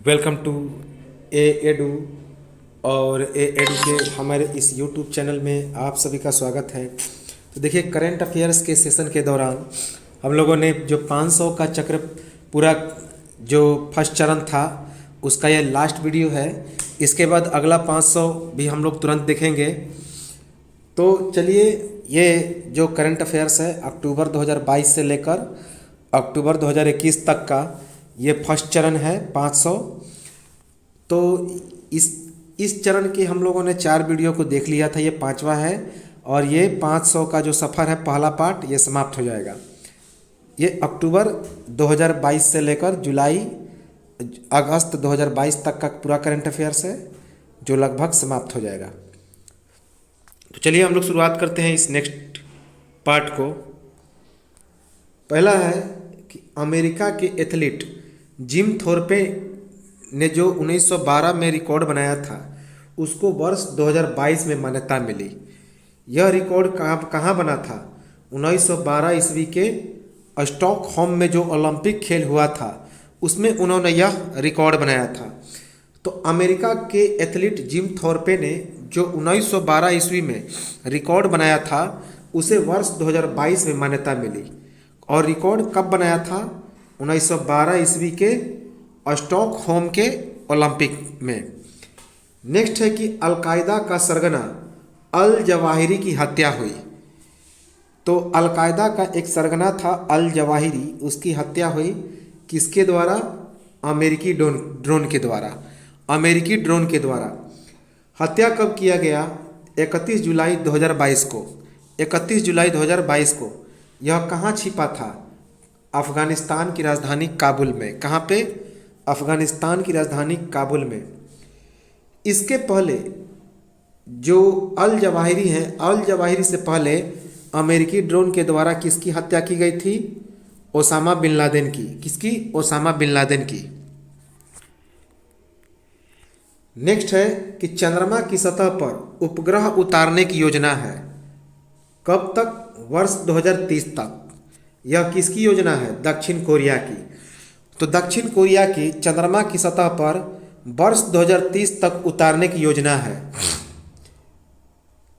Welcome to A edu. और ए edu के हमारे इस यूट्यूब चैनल में आप सभी का स्वागत है। तो देखिए, करंट अफेयर्स के सेशन के दौरान हम लोगों ने जो 500 का चक्र पूरा जो फर्स्ट चरण था उसका ये लास्ट वीडियो है। इसके बाद अगला 500 भी हम लोग तुरंत देखेंगे। तो चलिए, ये जो करंट अफेयर्स है अक्टूबर 2022 से लेकर अक्टूबर 2021 तक का ये फर्स्ट चरण है 500। तो इस चरण के हम लोगों ने 4 वीडियो को देख लिया था, ये 5वां है। और ये 500 का जो सफ़र है पहला पार्ट ये समाप्त हो जाएगा। ये अक्टूबर 2022 से लेकर अगस्त 2022 तक का पूरा करंट अफेयर्स है जो लगभग समाप्त हो जाएगा। तो चलिए हम लोग शुरुआत करते हैं इस नेक्स्ट पार्ट को। पहला है कि अमेरिका के एथलीट जिम थोरपे ने जो 1912 में रिकॉर्ड बनाया था उसको वर्ष 2022 में मान्यता मिली। यह रिकॉर्ड कहाँ बना था? 1912 ईस्वी के स्टॉकहोम में जो ओलंपिक खेल हुआ था उसमें उन्होंने यह रिकॉर्ड बनाया था। तो अमेरिका के एथलीट जिम थोरपे ने जो 1912 ईस्वी में रिकॉर्ड बनाया था उसे वर्ष 2022 में मान्यता मिली। और रिकॉर्ड कब बनाया था? 1912 ईस्वी के स्टॉकहोम के ओलंपिक में। नेक्स्ट है कि अलकायदा का सरगना अल जवाहिरी की हत्या हुई। तो अलकायदा का एक सरगना था अल जवाहिरी, उसकी हत्या हुई किसके द्वारा? अमेरिकी ड्रोन के द्वारा। अमेरिकी ड्रोन के द्वारा हत्या कब किया गया? 31 जुलाई 2022 को। 31 जुलाई 2022 को। यह कहाँ छिपा था? अफ़गानिस्तान की राजधानी काबुल में। कहाँ पे? अफ़गानिस्तान की राजधानी काबुल में। इसके पहले जो अल जवाहिरी हैं, अल जवाहिरी से पहले अमेरिकी ड्रोन के द्वारा किसकी हत्या की गई थी? ओसामा बिन लादेन की। किसकी? ओसामा बिन लादेन की। नेक्स्ट है कि चंद्रमा की सतह पर उपग्रह उतारने की योजना है। कब तक? वर्ष 2030 तक। यह किसकी योजना है? दक्षिण कोरिया की। तो दक्षिण कोरिया की चंद्रमा की सतह पर वर्ष 2030 तक उतारने की योजना है।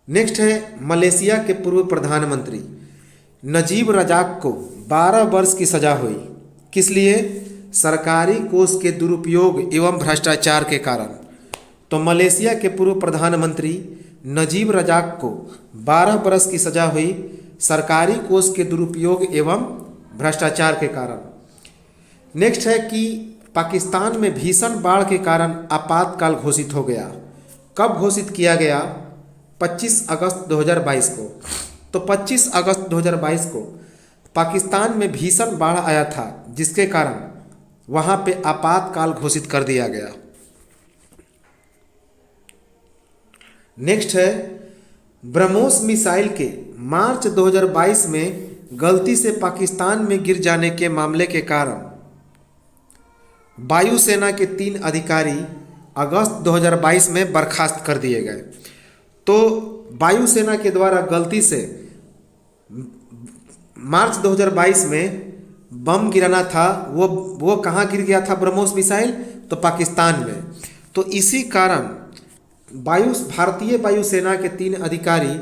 नेक्स्ट है मलेशिया के पूर्व प्रधानमंत्री नजीब रजाक को 12 वर्ष की सजा हुई। किस लिए? सरकारी कोष के दुरुपयोग एवं भ्रष्टाचार के कारण। तो मलेशिया के पूर्व प्रधानमंत्री नजीब रजाक को 12 वर्ष की सजा हुई सरकारी कोष के दुरुपयोग एवं भ्रष्टाचार के कारण। नेक्स्ट है कि पाकिस्तान में भीषण बाढ़ के कारण आपातकाल घोषित हो गया। कब घोषित किया गया? 25 अगस्त 2022 को। तो 25 अगस्त 2022 को पाकिस्तान में भीषण बाढ़ आया था जिसके कारण वहाँ पे आपातकाल घोषित कर दिया गया। नेक्स्ट है ब्रह्मोस मिसाइल के मार्च 2022 में गलती से पाकिस्तान में गिर जाने के मामले के कारण वायुसेना के 3 अधिकारी अगस्त 2022 में बर्खास्त कर दिए गए। तो वायुसेना के द्वारा गलती से मार्च 2022 में बम गिराना था, वो कहाँ गिर गया था ब्रह्मोस मिसाइल? तो पाकिस्तान में। तो इसी कारण भारतीय वायुसेना के 3 अधिकारी,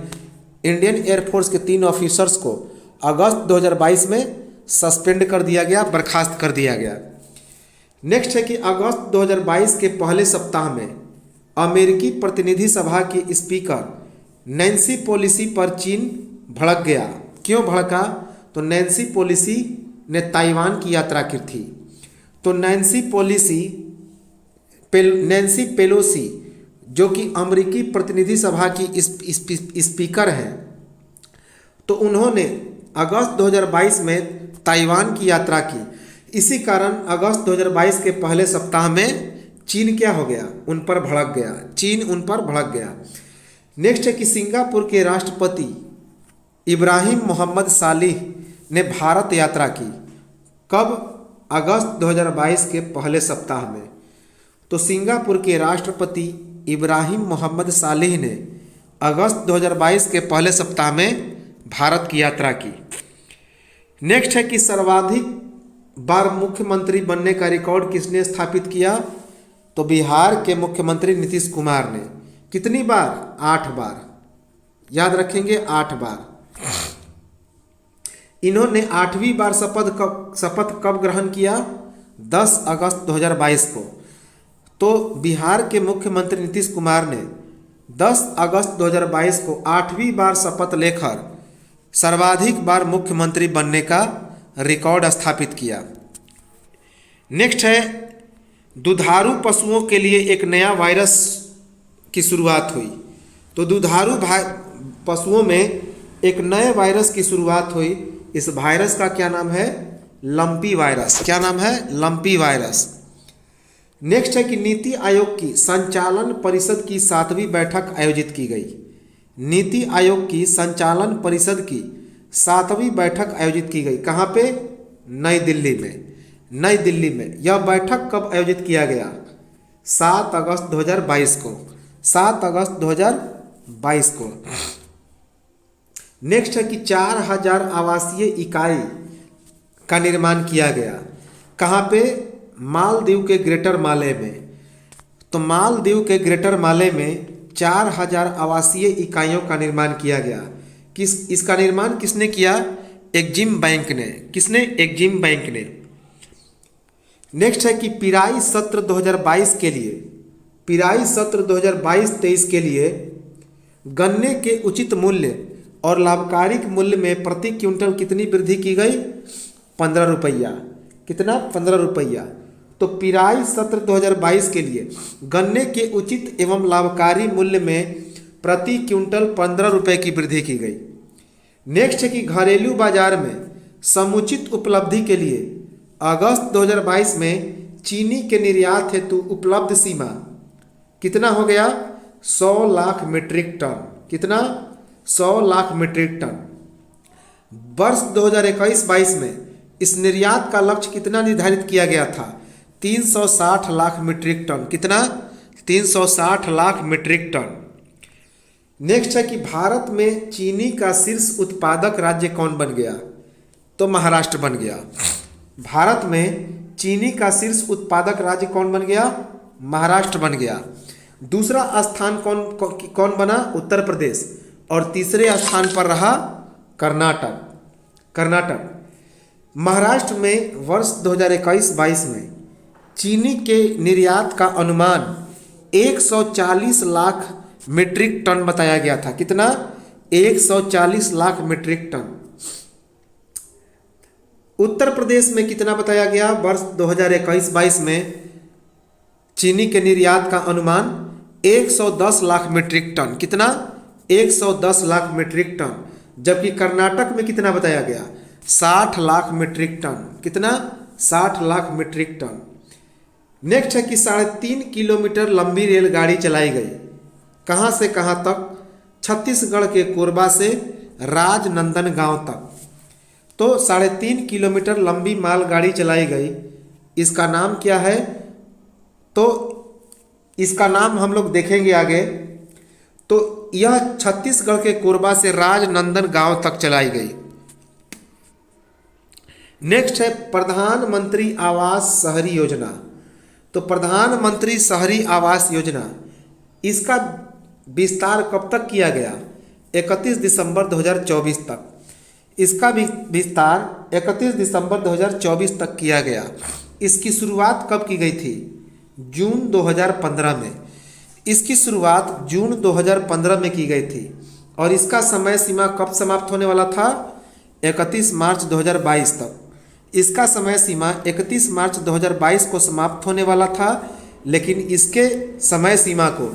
इंडियन एयरफोर्स के 3 ऑफिसर्स को अगस्त 2022 में सस्पेंड कर दिया गया, बर्खास्त कर दिया गया। नेक्स्ट है कि अगस्त 2022 के पहले सप्ताह में अमेरिकी प्रतिनिधि सभा की स्पीकर नैन्सी पेलोसी पर चीन भड़क गया। क्यों भड़का? तो नैन्सी पेलोसी ने ताइवान की यात्रा की थी। तो नैन्सी पेलोसी जो कि अमेरिकी प्रतिनिधि सभा की स्पीकर हैं, तो उन्होंने अगस्त 2022 में ताइवान की यात्रा की। इसी कारण अगस्त 2022 के पहले सप्ताह में चीन क्या हो गया? उन पर भड़क गया। चीन उन पर भड़क गया। नेक्स्ट है कि सिंगापुर के राष्ट्रपति इब्राहिम मोहम्मद सालिह ने भारत यात्रा की। कब? अगस्त 2022 के पहले सप्ताह में। तो सिंगापुर के राष्ट्रपति इब्राहिम मोहम्मद सालिह ने अगस्त 2022 के पहले सप्ताह में भारत की यात्रा की। नेक्स्ट है कि सर्वाधिक बार मुख्यमंत्री बनने का रिकॉर्ड किसने स्थापित किया? तो बिहार के मुख्यमंत्री नीतीश कुमार ने कितनी बार? 8 बार। याद रखेंगे, 8 बार। इन्होंने 8वीं बार शपथ कब ग्रहण किया? 10 अगस्त 2022 को। तो बिहार के मुख्यमंत्री नीतीश कुमार ने 10 अगस्त 2022 को 8वीं बार शपथ लेकर सर्वाधिक बार मुख्यमंत्री बनने का रिकॉर्ड स्थापित किया। नेक्स्ट है, दुधारू पशुओं के लिए एक नया वायरस की शुरुआत हुई। तो दुधारू पशुओं में एक नए वायरस की शुरुआत हुई। इस वायरस का क्या नाम है? Lumpy virus. क्या नाम है? Lumpy virus. नेक्स्ट है कि नीति आयोग की संचालन परिषद की 7वीं बैठक आयोजित की गई। नीति आयोग की संचालन परिषद की 7वीं बैठक आयोजित की गई। कहाँ पे? नई दिल्ली में। नई दिल्ली में। यह बैठक कब आयोजित किया गया? 7 अगस्त 2022 को। 7 अगस्त 2022 को। नेक्स्ट है कि 4000 आवासीय इकाई का निर्माण किया गया। कहाँ पे? मालदीव के ग्रेटर माले में। तो मालदीव के ग्रेटर माले में 4000 आवासीय इकाइयों का निर्माण किया गया। इसका निर्माण किसने किया? एग्जिम बैंक ने। किसने? एग्जिम बैंक ने। नेक्स्ट है कि पिराई सत्र 2022 के लिए, पिराई सत्र 2022-23 के लिए गन्ने के उचित मूल्य और लाभकारी मूल्य में प्रति क्विंटल कितनी वृद्धि की गई? 15 रुपया। कितना? 15 रुपया। तो पिराई सत्र 2022 के लिए गन्ने के उचित एवं लाभकारी मूल्य में प्रति क्विंटल 15 रुपये की वृद्धि की गई। नेक्स्ट है कि घरेलू बाजार में समुचित उपलब्धि के लिए अगस्त 2022 में चीनी के निर्यात हेतु उपलब्ध सीमा कितना हो गया? 100 लाख मीट्रिक टन। कितना? 100 लाख मीट्रिक टन। वर्ष 2021-22 में इस निर्यात का लक्ष्य कितना निर्धारित किया गया था? 360 लाख मीट्रिक टन। कितना? 360 लाख मीट्रिक टन। नेक्स्ट है कि भारत में चीनी का शीर्ष उत्पादक राज्य कौन बन गया? तो महाराष्ट्र बन गया। भारत में चीनी का शीर्ष उत्पादक राज्य कौन बन गया? महाराष्ट्र बन गया। दूसरा स्थान कौन बना? उत्तर प्रदेश। और तीसरे स्थान पर रहा कर्नाटक। कर्नाटक। महाराष्ट्र में वर्ष 2021-22 में चीनी के निर्यात का अनुमान 140 लाख मीट्रिक टन बताया गया था। कितना? 140 लाख मीट्रिक टन। उत्तर प्रदेश में कितना बताया गया? वर्ष 2021-22 में चीनी के निर्यात का अनुमान 110 लाख मीट्रिक टन। कितना? 110 लाख मीट्रिक टन। जबकि कर्नाटक में कितना बताया गया? 60 लाख मीट्रिक टन। कितना? 60 लाख मीट्रिक टन। नेक्स्ट है कि 3.5 किलोमीटर लंबी रेलगाड़ी चलाई गई। कहाँ से कहाँ तक? छत्तीसगढ़ के कोरबा से राजनंदनगांव तक। तो 3.5 किलोमीटर लंबी मालगाड़ी चलाई गई। इसका नाम क्या है? तो इसका नाम हम लोग देखेंगे आगे। तो यह छत्तीसगढ़ के कोरबा से राजनंदनगांव तक चलाई गई। नेक्स्ट है प्रधानमंत्री आवास शहरी योजना। तो प्रधानमंत्री शहरी आवास योजना, इसका विस्तार कब तक किया गया? 31 दिसंबर 2024 तक। इसका विस्तार 31 दिसंबर 2024 तक किया गया। इसकी शुरुआत कब की गई थी? जून 2015 में। इसकी शुरुआत जून 2015 में की गई थी। और इसका समय सीमा कब समाप्त होने वाला था? 31 मार्च 2022 तक। इसका समय सीमा 31 मार्च 2022 को समाप्त होने वाला था, लेकिन इसके समय सीमा को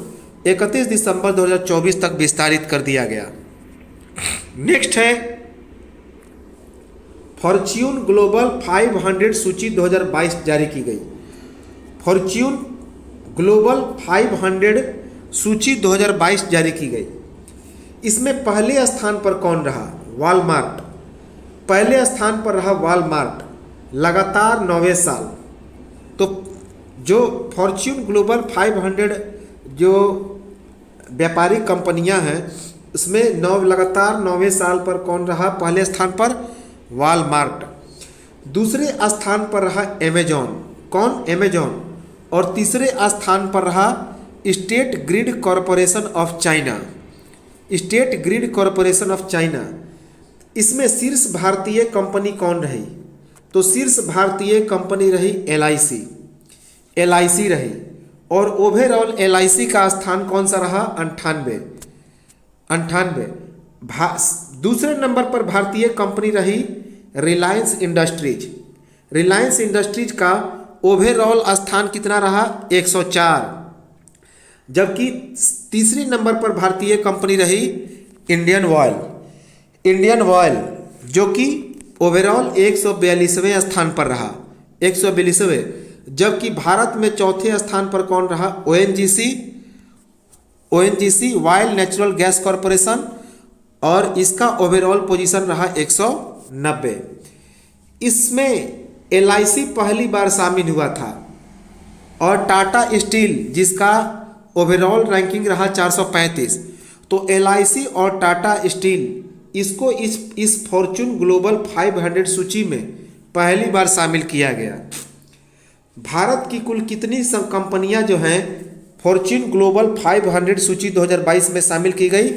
31 दिसंबर 2024 तक विस्तारित कर दिया गया। नेक्स्ट है फॉर्च्यून ग्लोबल 500 सूची 2022 जारी की गई। फॉर्च्यून ग्लोबल 500 सूची 2022 जारी की गई। इसमें पहले स्थान पर कौन रहा? वॉलमार्ट। पहले स्थान पर रहा वॉलमार्ट लगातार 9वें साल। तो जो फॉर्च्यून ग्लोबल 500 जो व्यापारिक कंपनियां हैं, उसमें लगातार 9वें साल पर कौन रहा? पहले स्थान पर वॉलमार्ट। दूसरे स्थान पर रहा अमेजॉन। कौन? अमेजॉन। और तीसरे स्थान पर रहा state grid corporation of China. State grid corporation of China, इसमें शीर्ष भारतीय कंपनी कौन रही? तो शीर्ष भारतीय कंपनी रही LIC। LIC रही। और ओवरऑल LIC का स्थान कौन सा रहा? 98। दूसरे नंबर पर भारतीय कंपनी रही रिलायंस इंडस्ट्रीज। रिलायंस इंडस्ट्रीज का ओवरऑल स्थान कितना रहा? 104। जबकि तीसरे नंबर पर भारतीय कंपनी रही इंडियन ऑयल। इंडियन ऑयल जो कि ओवरऑल 142वें स्थान पर रहा, 142वें। जबकि भारत में चौथे स्थान पर कौन रहा? ONGC oil natural gas corporation, और इसका ओवरऑल पोजीशन रहा 190। इसमें LIC पहली बार शामिल हुआ था, और टाटा स्टील जिसका ओवरऑल रैंकिंग रहा 435। तो LIC और टाटा स्टील इसको इस फॉर्च्यून ग्लोबल 500 सूची में पहली बार शामिल किया गया। भारत की कुल कितनी कंपनियां जो हैं फॉर्च्यून ग्लोबल 500 सूची 2022 में शामिल की गई?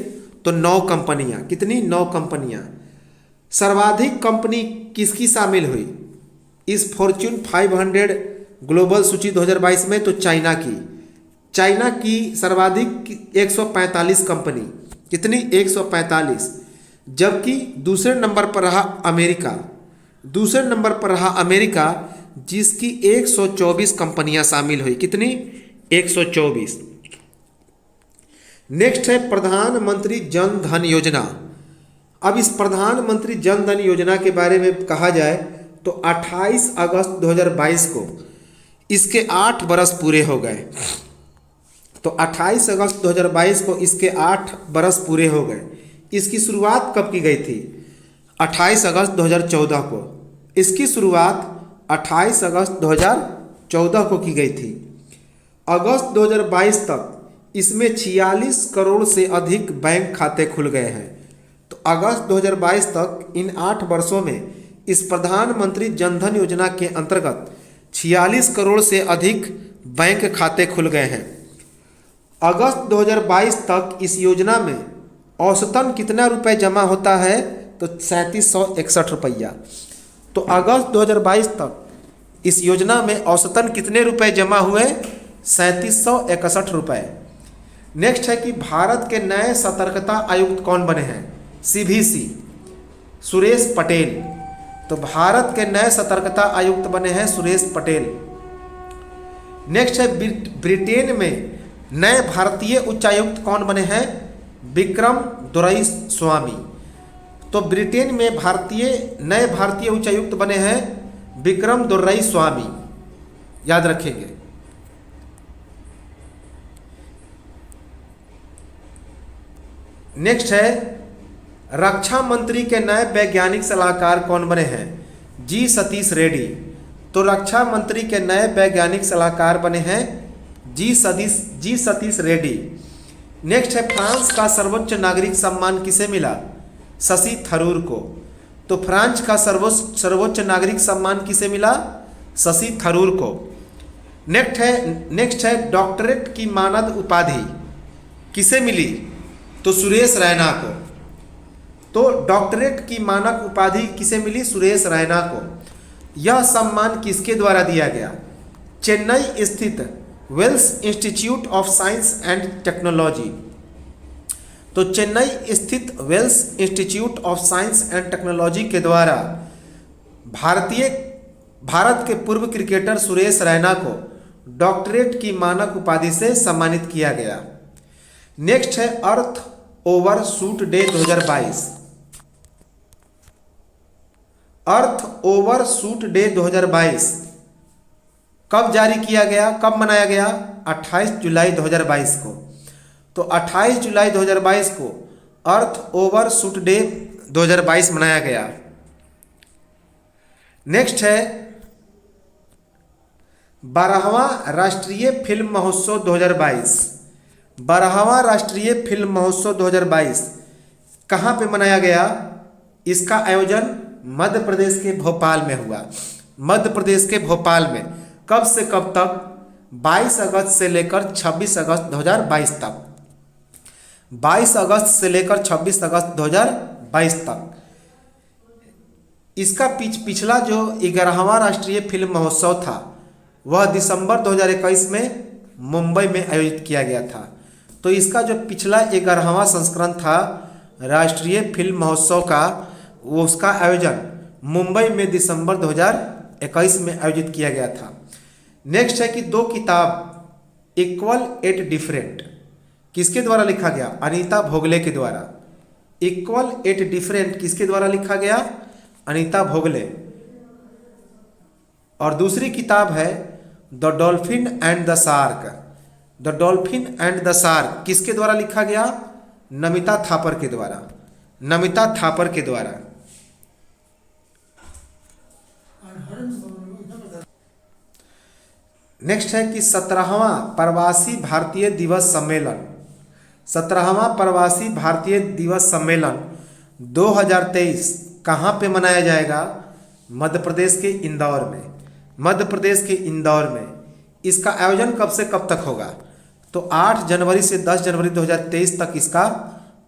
तो 9 कंपनियां। कितनी? 9 कंपनियां। सर्वाधिक कंपनी किसकी शामिल हुई इस फॉर्च्यून 500 ग्लोबल सूची 2022 में? तो चाइना की। चाइना की सर्वाधिक 145 कंपनी। कितनी? 145। जबकि दूसरे नंबर पर रहा अमेरिका। दूसरे नंबर पर रहा अमेरिका जिसकी 124 कंपनियां शामिल हुई। कितनी? 124। नेक्स्ट है प्रधानमंत्री जन धन योजना। अब इस प्रधानमंत्री जन धन योजना के बारे में कहा जाए तो 28 अगस्त 2022 को इसके 8 बरस पूरे हो गए। तो 28 अगस्त 2022 को इसके 8 बरस पूरे हो गए। इसकी शुरुआत कब की गई थी? 28 अगस्त 2014 को। इसकी शुरुआत 28 अगस्त 2014 को की गई थी। अगस्त 2022 तक इसमें 46 करोड़ से अधिक बैंक खाते खुल गए हैं। तो अगस्त 2022 तक इन 8 वर्षों में इस प्रधानमंत्री जन धन योजना के अंतर्गत 46 करोड़ से अधिक बैंक खाते खुल गए हैं। अगस्त 2022 तक इस योजना में औसतन कितना रुपए जमा होता है? तो 3761 रुपया। तो अगस्त 2022 तक इस योजना में औसतन कितने रुपए जमा हुए? 3761 रुपए। नेक्स्ट है कि भारत के नए सतर्कता आयुक्त कौन बने हैं? CVC सुरेश पटेल। तो भारत के नए सतर्कता आयुक्त बने हैं सुरेश पटेल। नेक्स्ट है ब्रिटेन में नए भारतीय उच्चायुक्त कौन बने हैं? विक्रम दोरईस्वामी। तो ब्रिटेन में नए भारतीय उच्चायुक्त बने हैं विक्रम दोरईस्वामी, याद रखेंगे। नेक्स्ट है रक्षा मंत्री के नए वैज्ञानिक सलाहकार कौन बने हैं? जी सतीश रेड्डी। तो रक्षा मंत्री के नए वैज्ञानिक सलाहकार बने हैं जी सतीश रेड्डी। नेक्स्ट है फ्रांस का सर्वोच्च नागरिक सम्मान किसे मिला? शशि थरूर को। तो फ्रांस का सर्वोच्च नागरिक सम्मान किसे मिला? शशि थरूर को। नेक्स्ट है डॉक्टरेट की मानद उपाधि किसे मिली? तो सुरेश रैना को। तो डॉक्टरेट की मानक उपाधि किसे मिली? सुरेश रैना को। यह सम्मान किसके द्वारा दिया गया? चेन्नई स्थित Vels Institute of Science and Technology. तो चेन्नई स्थित Vels Institute of Science and Technology के द्वारा भारत के पूर्व क्रिकेटर सुरेश रैना को डॉक्टरेट की मानक उपाधि से सम्मानित किया गया। नेक्स्ट है अर्थ ओवर शूट डे 2022। अर्थ ओवर शूट डे 2022 कब जारी किया गया, कब मनाया गया? 28 जुलाई 2022 को। तो 28 जुलाई 2022 को अर्थ ओवर शूट डे 2022 मनाया गया। नेक्स्ट है 12वां राष्ट्रीय फिल्म महोत्सव 2022। 12वां राष्ट्रीय फिल्म महोत्सव 2022 कहाँ पे मनाया गया? इसका आयोजन मध्य प्रदेश के भोपाल में हुआ। मध्य प्रदेश के भोपाल में कब से कब तक? 22 अगस्त से लेकर 26 अगस्त 2022 तक, 22 अगस्त से लेकर 26 अगस्त 2022 तक। इसका पिछला जो 11वां राष्ट्रीय फिल्म महोत्सव था वह दिसंबर 2021 में मुंबई में आयोजित किया गया था। तो इसका जो पिछला 11वां संस्करण था राष्ट्रीय फिल्म महोत्सव का, वो उसका आयोजन मुंबई में दिसंबर 2021 में आयोजित किया गया था। नेक्स्ट है कि दो किताब इक्वल एट डिफरेंट किसके द्वारा लिखा गया? अनीता भोगले के द्वारा। इक्वल एट डिफरेंट किसके द्वारा लिखा गया? अनीता भोगले। और दूसरी किताब है the dolphin and the shark. The dolphin and the shark किसके द्वारा लिखा गया? नमिता थापर के द्वारा। नमिता थापर के द्वारा। नेक्स्ट है कि 17वां प्रवासी भारतीय दिवस सम्मेलन, 17वां प्रवासी भारतीय दिवस सम्मेलन 2023 कहाँ पे मनाया जाएगा? मध्य प्रदेश के इंदौर में। मध्य प्रदेश के इंदौर में। इसका आयोजन कब से कब तक होगा? तो 8 जनवरी से 10 जनवरी 2023 तक इसका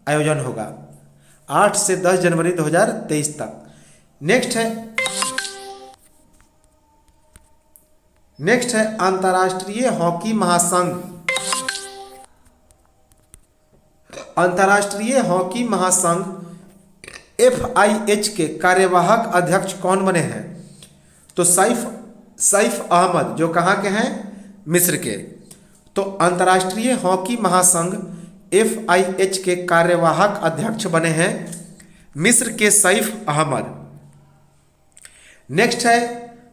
आयोजन होगा। 8 से 10 जनवरी 2023 तक। नेक्स्ट है अंतर्राष्ट्रीय हॉकी महासंघ। अंतर्राष्ट्रीय हॉकी महासंघ FIH के कार्यवाहक अध्यक्ष कौन बने हैं? तो सैफ अहमद, जो कहाँ के हैं? मिस्र के। तो अंतर्राष्ट्रीय हॉकी महासंघ FIH के कार्यवाहक अध्यक्ष बने हैं मिस्र के सैफ अहमद। नेक्स्ट है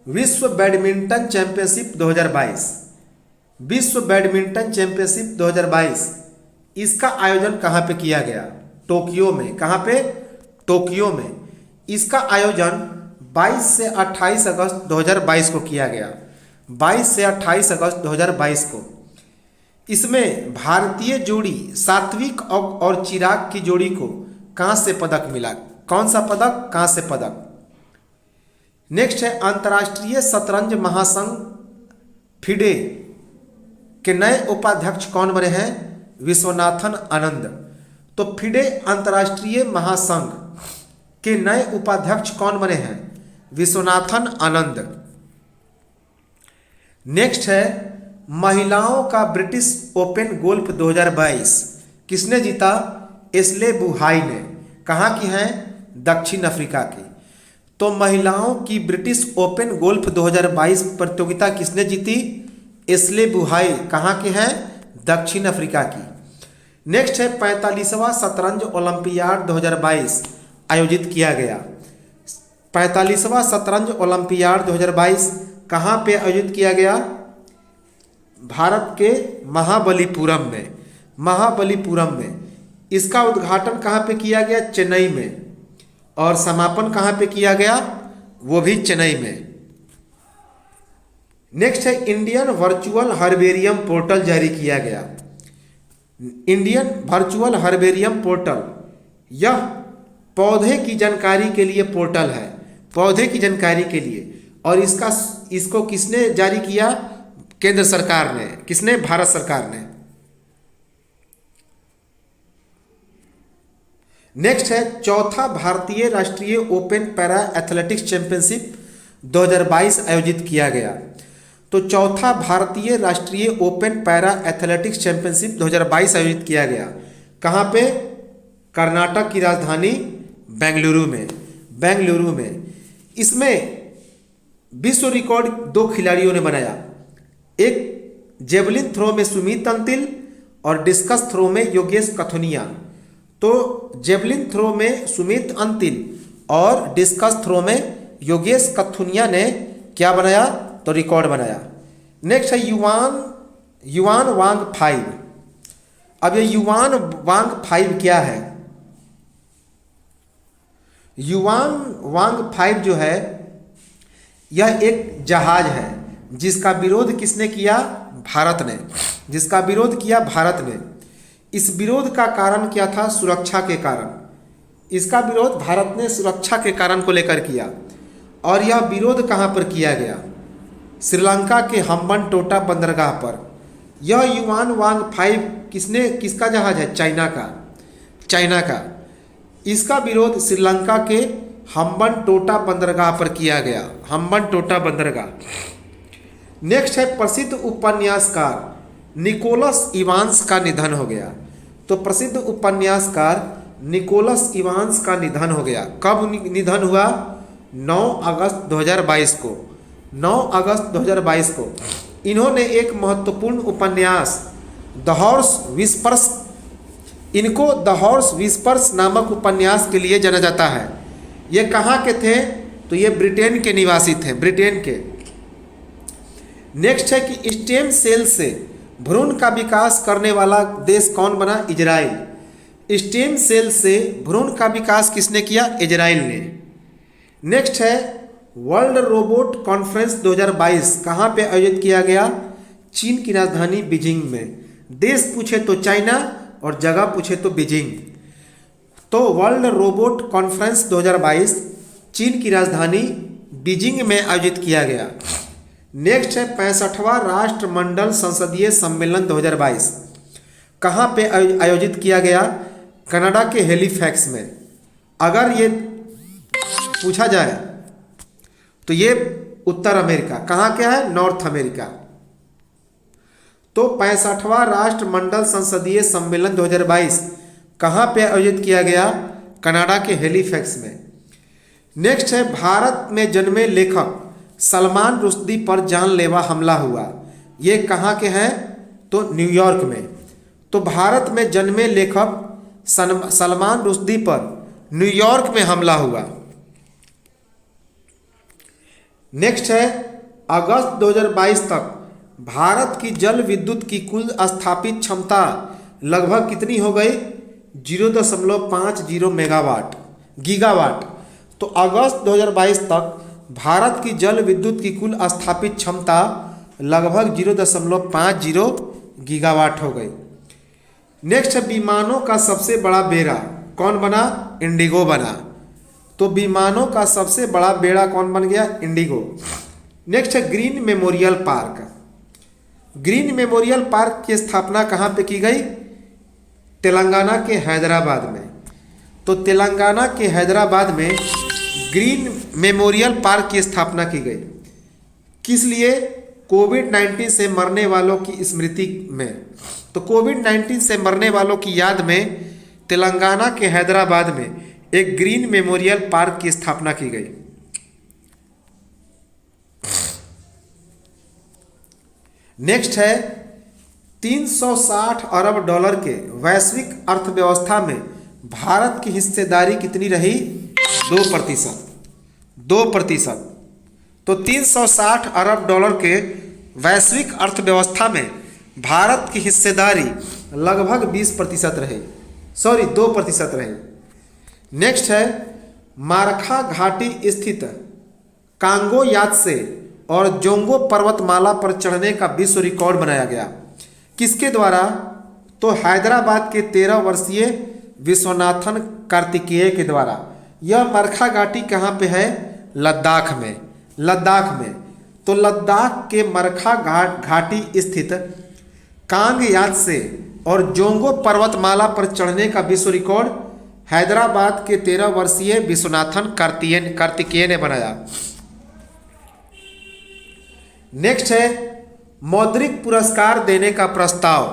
विश्व बैडमिंटन चैंपियनशिप 2022। विश्व बैडमिंटन चैंपियनशिप 2022 इसका आयोजन कहाँ पे किया गया? टोक्यो में। कहाँ पे? टोक्यो में। इसका आयोजन 22 से 28 अगस्त 2022 को किया गया। 22 से 28 अगस्त 2022 को। इसमें भारतीय जोड़ी सात्विक और चिराग की जोड़ी को कांस्य पदक मिला। कौन सा पदक? कांस्य पदक। नेक्स्ट है अंतर्राष्ट्रीय शतरंज महासंघ FIDE के नए उपाध्यक्ष कौन बने हैं? विश्वनाथन आनंद। तो FIDE अंतर्राष्ट्रीय महासंघ के नए उपाध्यक्ष कौन बने हैं? विश्वनाथन आनंद। नेक्स्ट है महिलाओं का ब्रिटिश ओपन गोल्फ 2022 किसने जीता? एशले बुहाई ने। कहाँ की हैं? दक्षिण अफ्रीका की। तो महिलाओं की ब्रिटिश ओपन गोल्फ 2022 प्रतियोगिता किसने जीती? एशले बुहाई। कहाँ के हैं? दक्षिण अफ्रीका की। नेक्स्ट है 45वां शतरंज ओलंपियाड 2022 आयोजित किया गया। 45वां शतरंज ओलंपियाड 2022 कहाँ पे आयोजित किया गया? भारत के महाबलीपुरम में। महाबलीपुरम में। इसका उद्घाटन कहाँ पे किया गया? चेन्नई में। और समापन कहाँ पे किया गया? वो भी चेन्नई में। नेक्स्ट है इंडियन वर्चुअल हर्बेरियम पोर्टल जारी किया गया। इंडियन वर्चुअल हर्बेरियम पोर्टल यह पौधे की जानकारी के लिए पोर्टल है। पौधे की जानकारी के लिए। और इसको किसने जारी किया? केंद्र सरकार ने। किसने? भारत सरकार ने। नेक्स्ट है चौथा भारतीय राष्ट्रीय ओपन पैरा एथलेटिक्स चैंपियनशिप 2022 आयोजित किया गया। तो चौथा भारतीय राष्ट्रीय ओपन पैरा एथलेटिक्स चैंपियनशिप 2022 आयोजित किया गया। कहाँ पे? कर्नाटक की राजधानी बेंगलुरु में। बेंगलुरु में। इसमें विश्व रिकॉर्ड 2 खिलाड़ियों ने बनाया। एक जेवलिन थ्रो में सुमित अंतिल और डिस्कस थ्रो में योगेश कथुनिया। तो जेवलिन थ्रो में सुमित अंतिल और डिस्कस थ्रो में योगेश कथुनिया ने क्या बनाया? तो रिकॉर्ड बनाया। नेक्स्ट है युआन वांग 5। अब ये युआन वांग 5 क्या है? युआन वांग 5 जो है यह एक जहाज है जिसका विरोध किसने किया? भारत ने। जिसका विरोध किया भारत ने। इस विरोध का कारण क्या था? सुरक्षा के कारण। इसका विरोध भारत ने सुरक्षा के कारण को लेकर किया। और यह विरोध कहाँ पर किया गया? श्रीलंका के हम्बनटोटा बंदरगाह पर। यह युआन वांग 5 किसका जहाज है? चाइना का। इसका विरोध श्रीलंका के हम्बनटोटा बंदरगाह पर किया गया। हम्बनटोटा बंदरगाह। नेक्स्ट है प्रसिद्ध उपन्यासकार निकोलस इवांस का निधन हो गया। तो प्रसिद्ध उपन्यासकार निकोलस इवांस का निधन हो गया। कब निधन हुआ? 9 अगस्त 2022 को। 9 अगस्त 2022 को इन्होंने एक महत्वपूर्ण उपन्यास द हॉर्स विस्पर्स, इनको द हॉर्स विस्पर्स नामक उपन्यास के लिए जाना जाता है। ये कहाँ के थे? तो ये ब्रिटेन के निवासी थे, ब्रिटेन के। नेक्स्ट है कि स्टेम सेल से भ्रूण का विकास करने वाला देश कौन बना? इजराइल। स्टेम सेल से भ्रूण का विकास किसने किया? इजराइल ने। नेक्स्ट है वर्ल्ड रोबोट कॉन्फ्रेंस 2022 कहाँ पे आयोजित किया गया? चीन की राजधानी बीजिंग में। देश पूछे तो चाइना और जगह पूछे तो बीजिंग। तो वर्ल्ड रोबोट कॉन्फ्रेंस 2022 चीन की राजधानी बीजिंग में आयोजित किया गया। नेक्स्ट है 65वां राष्ट्रमंडल संसदीय सम्मेलन 2022 कहाँ पे आयोजित किया गया? कनाडा के हैलिफैक्स में। अगर ये पूछा जाए तो ये उत्तर अमेरिका। कहाँ क्या है? North America. तो 65वां राष्ट्रमंडल संसदीय सम्मेलन 2022 कहाँ पे आयोजित किया गया? कनाडा के हैलिफैक्स में। नेक्स्ट है भारत में जन्मे लेखक सलमान रुश्दी पर जानलेवा हमला हुआ। ये कहाँ के हैं? तो न्यूयॉर्क में। तो भारत में जन्मे लेखक सलमान रुश्दी पर न्यूयॉर्क में हमला हुआ। नेक्स्ट है अगस्त 2022 तक भारत की जल विद्युत की कुल स्थापित क्षमता लगभग कितनी हो गई? 0.50 गीगावाट। तो अगस्त 2022 तक भारत की जल विद्युत की कुल स्थापित क्षमता लगभग 0.50 गीगावाट हो गई। नेक्स्ट है विमानों का सबसे बड़ा बेड़ा कौन बना? इंडिगो बना। तो विमानों का सबसे बड़ा बेड़ा कौन बन गया? इंडिगो। नेक्स्ट है green memorial park. Green memorial park की स्थापना कहाँ पे की गई? तेलंगाना के हैदराबाद में। तो तेलंगाना के हैदराबाद में ग्रीन मेमोरियल पार्क की स्थापना की गई। किस लिए? कोविड-19 से मरने वालों की स्मृति में। तो कोविड-19 से मरने वालों की याद में तेलंगाना के हैदराबाद में एक ग्रीन मेमोरियल पार्क की स्थापना की गई। नेक्स्ट है 360 अरब डॉलर के वैश्विक अर्थव्यवस्था में भारत की हिस्सेदारी कितनी रही? 2%। 2%। तो 360 अरब डॉलर के वैश्विक अर्थव्यवस्था में भारत की हिस्सेदारी लगभग 20% रही, 2% रही। नेक्स्ट है मारखा घाटी स्थित कांगो यात्से और जोंगो पर्वतमाला पर चढ़ने का विश्व रिकॉर्ड बनाया गया। किसके द्वारा? तो हैदराबाद के 13 वर्षीय विश्वनाथन कार्तिकेय के द्वारा। यह मारखा घाटी कहाँ पे है? लद्दाख में। लद्दाख में। तो लद्दाख के मारखा घाटी स्थित कांग यात्से और जोंगो पर्वतमाला पर चढ़ने का विश्व रिकॉर्ड हैदराबाद के 13 वर्षीय विश्वनाथन कार्तिकेय ने बनाया। नेक्स्ट है मौद्रिक पुरस्कार देने का प्रस्ताव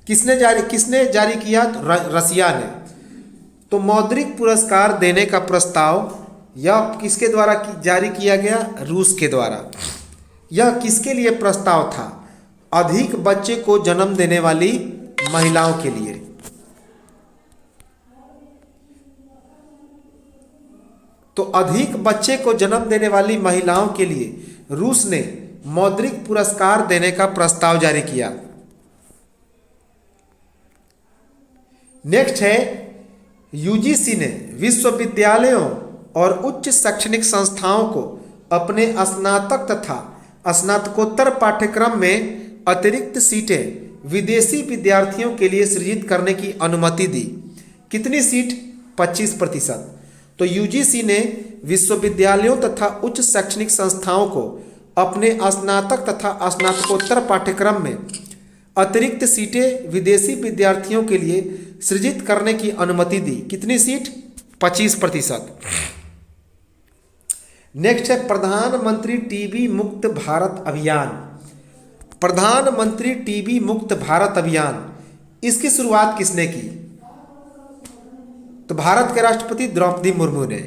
किसने जारी किया? रसिया ने। तो मौद्रिक पुरस्कार देने का प्रस्ताव यह किसके द्वारा जारी किया गया? रूस के द्वारा। यह किसके लिए प्रस्ताव था? अधिक बच्चे को जन्म देने वाली महिलाओं के लिए। तो अधिक बच्चे को जन्म देने वाली महिलाओं के लिए रूस ने मौद्रिक पुरस्कार देने का प्रस्ताव जारी किया। नेक्स्ट है यूजीसी ने विश्वविद्यालयों और उच्च शैक्षणिक संस्थाओं को अपने स्नातक तथा स्नातकोत्तर पाठ्यक्रम में अतिरिक्त सीटें विदेशी विद्यार्थियों के लिए सृजित करने की अनुमति दी। कितनी सीट? 25%। तो यूजीसी ने विश्वविद्यालयों तथा उच्च शैक्षणिक संस्थाओं को अपने स्नातक तथा स्नातकोत्तर पाठ्यक्रम में अतिरिक्त सीटें विदेशी विद्यार्थियों के लिए सृजित करने की अनुमति दी। कितनी सीट? 25%। नेक्स्ट है प्रधानमंत्री टीबी मुक्त भारत अभियान। प्रधानमंत्री टीबी मुक्त भारत अभियान, इसकी शुरुआत किसने की? तो भारत के राष्ट्रपति द्रौपदी मुर्मू ने।